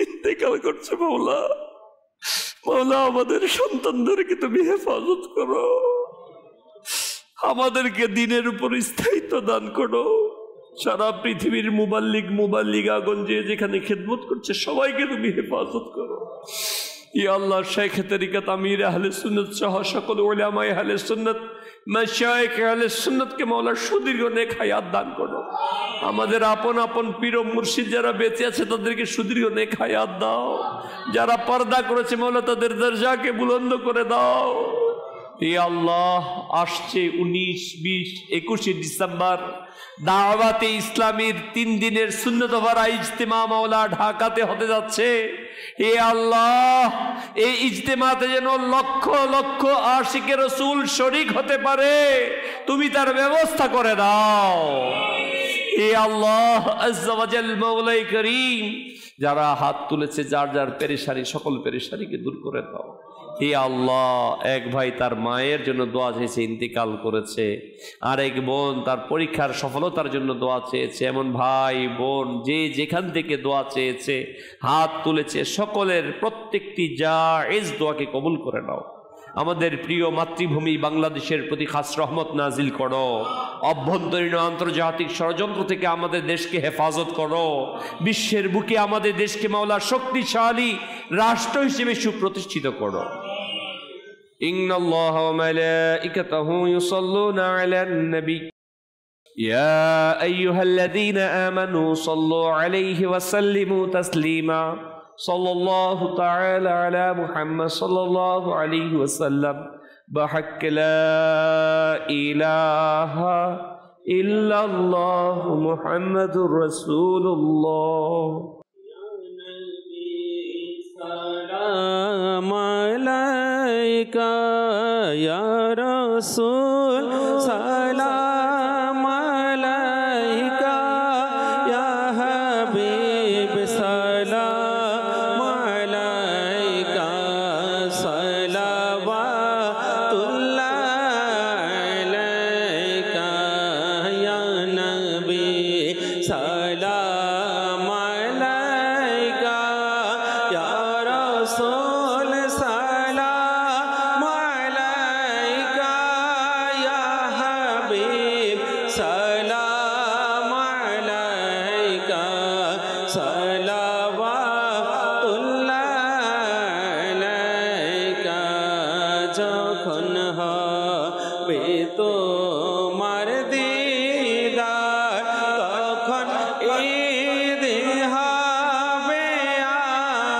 ইন্তেকাল করছে মাওলা। মাওলা আমাদের সন্তানদেরকে তুমি হেফাজত করো, আমাদেরকে দিনের উপর স্থায়িত্ব দান করো। সারা পৃথিবীর মুবাল্লিগাগণ যে যেখানে খেদমত করছে সবাইকে তুমি হেফাজত করো। ইয়া আল্লাহ শেখ তরিকত আমির আহলে সুন্নাত সহ সকল উলামায়ে আহলে সুন্নাত মাশায়েখ আহলে সুন্নাতকে মাওলা সুদীর্ঘ নেক হায়াত দান করো। আমাদের আপন আপন পীর ও মুর্শিদ যারা বেঁচে আছে তাদেরকে সুদীর্ঘ নেক হায়াত দাও। যারা পর্দা করেছে মাওলা তাদের দরজাকে বুলন্দ করে দাও। ইয়া আল্লাহ আসছে 19, 20, 21 ডিসেম্বর দাওয়াতে ইসলামীর 3 দিনের সুন্নত ভরা ইজতেমা মাওলা ঢাকাতে হতে যাচ্ছে। হে আল্লাহ এই ইজতেমাতে যেন লক্ষ লক্ষ আশিকে রাসূল শরীক হতে পারে, তুমি তার ব্যবস্থা করে দাও। হে আল্লাহ আজ্জা ওয়া জাল মাওলাই করিম যারা হাত তুলেছে যার যার পেরেশানি সকল পেরেশানিকে দূর করে দাও।
হে আল্লাহ, এক ভাই তার মায়ের জন্য দোয়া চেয়েছে, ইন্তেকাল করেছে। আর এক বোন তার পরীক্ষার সফলতার জন্য দোয়া চেয়েছে। এমন ভাই বোন যে যেখান থেকে দোয়া চেয়েছে, হাত তুলেছে, সকলের প্রত্যেকটি জায়েজ দোয়াকে কবুল করে নাও। আমাদের প্রিয় মাতৃভূমি বাংলাদেশের প্রতি খাস রহমত নাজিল করো। অভ্যন্তরীণ আন্তর্জাতিক ষড়যন্ত্র থেকে আমাদের দেশকে হেফাজত করো। বিশ্বের বুকে আমাদের দেশকে মাওলার শক্তিশালী রাষ্ট্র হিসেবে সুপ্রতিষ্ঠিত করো। ইন্নাল্লাহা ওয়া মালাইকাতাহু ইউসাল্লুনা আলান নবী ইয়া আইয়ুহাল্লাযীনা আমানু সাল্লু আলাইহি ওয়া সাল্লিমু তাসলিমা সাল্লাল্লাহু তাআলা আলা মুহাম্মদ সাল্লাল্লাহু আলাইহি ওয়াসাল্লাম বিহাক্ক লা ইলাহা ইল্লাল্লাহু মুহাম্মাদুর রাসূলুল্লাহ। সালাম আলাইকা ইয়া রাসূল, সালাম আলাইকা ইয়া হাবিব, সালাম আলাইকা সালাওয়াতুল্লাহ আলাইকা ইয়া নবী, সালাম আলাইকা ইয়া রাসূল, সালাম আলাইকা ইয়া হাবিব, সালাম আলাইকা সালাওয়াতুল্লাহ আলাইকা। যখন হবে তোমার দিদার, তখন ঈদ হবে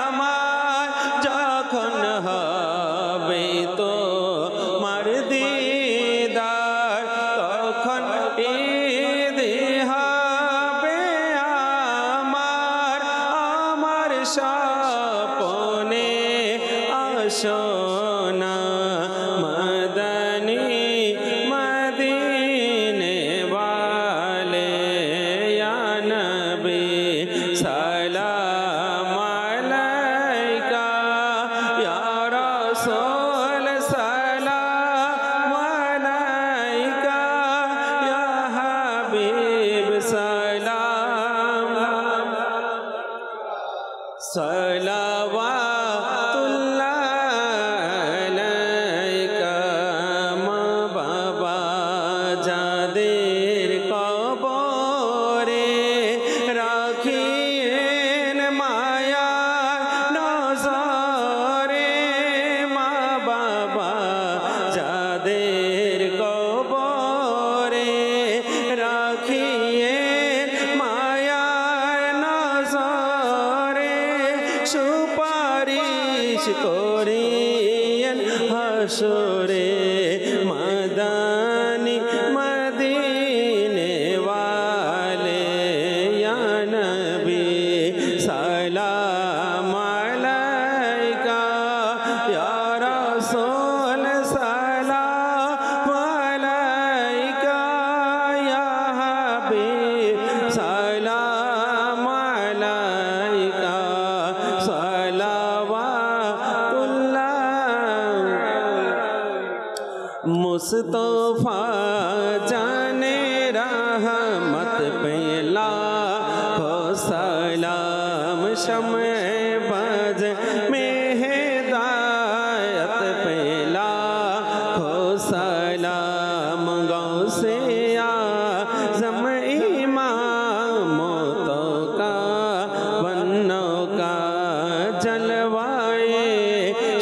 আমার। যখন হবে তোমার দিদার, তখন ঈদ হবে আমার। আমার স্বপ্নে আসনা মদনী মদিনে वाले या नबी, सलाम अलैका या रसूल, सलाम अलैका या हबीब, सलाम सलावातुल्लाह আলাইকা। মা বাবা যাদের কবরে রাখিয়েন মায়া নজরে, মা বাবা যাদের কবরে রাখিয়েন মায়া নজরে, সুপারিশ করিয়েন হাসরে মদনী মদিনে वाले या नबी, सलाम अलैका या रसूल, सलाम अलैका या हबीब, सलाम अलैका सलावातुल्लाह। मुस्तफा जाने रहमत पेला हो सलाम, शमे बज में हिदायत पेला हो सलाम। गौसे आज़म इमामों का बन्नों का जलवाए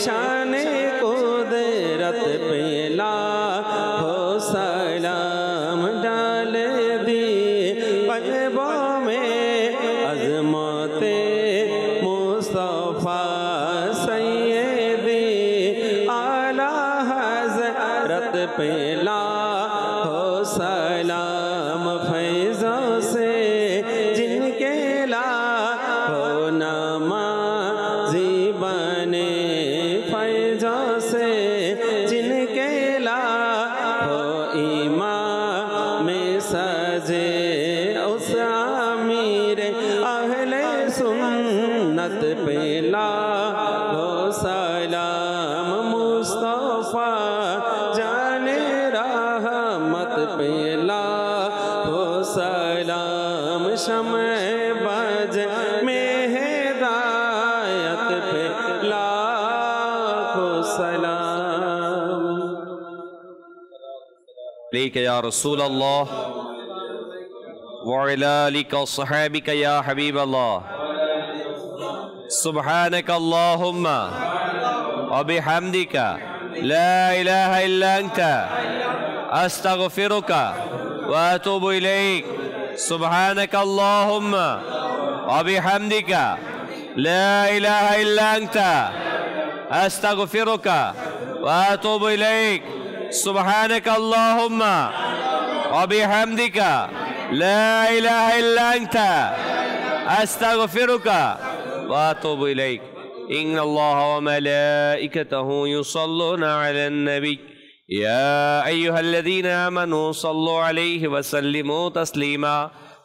शान कुदरत पेला हो सलाम। डाल दी कल्बों में अज़मते मुस्तफा सैयदी आला हज़रत पेला हो सलाम। फैज़ों से जिनके ला हो नमाज़ी बने, फैज़ों से जिनके ला हो इमाम में सजे, उस अमीर अहले सुन्नत सलाम शमे बज में हिदायत पे लाखों सलाम।
लेके या रसूल अल्लाह व अला आलिका व सहाबिका या हबीब अल्लाह। सुब्हानक अल्लाहुम्मा व बिहम्दिका ला इलाहा इल्ला अंता अस्तगफिरुका व अतूबु इलैक। सुब्हानक अल्लाहुम्मा व बिहम्दिका ला इलाहा इल्ला अंता अस्तगफिरुका व अतूबु इलैक। सुब्हानक अल्लाहुम्मा व बिहम्दिका ला इलाहा इल्ला अंता अस्तगफिरुका व अतूबु इलैक। इन्नल्लाह व मलाइकतहु युसल्लूना अलन नबी या अय्युहल्लज़ीना आमनू सल्लु अलैहि व सल्लिमू तस्लीमा।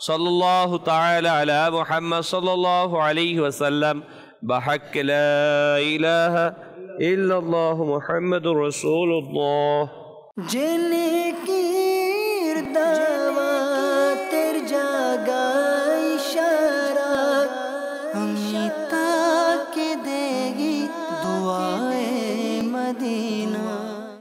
सल्लल्लाहु तआला अला मुहम्मद सल्लल्लाहु अलैहि वसल्लम बहक़्क़ ला इलाहा इल्लल्लाहु मुहम्मदुर रसूलुल्लाह।
जिनकी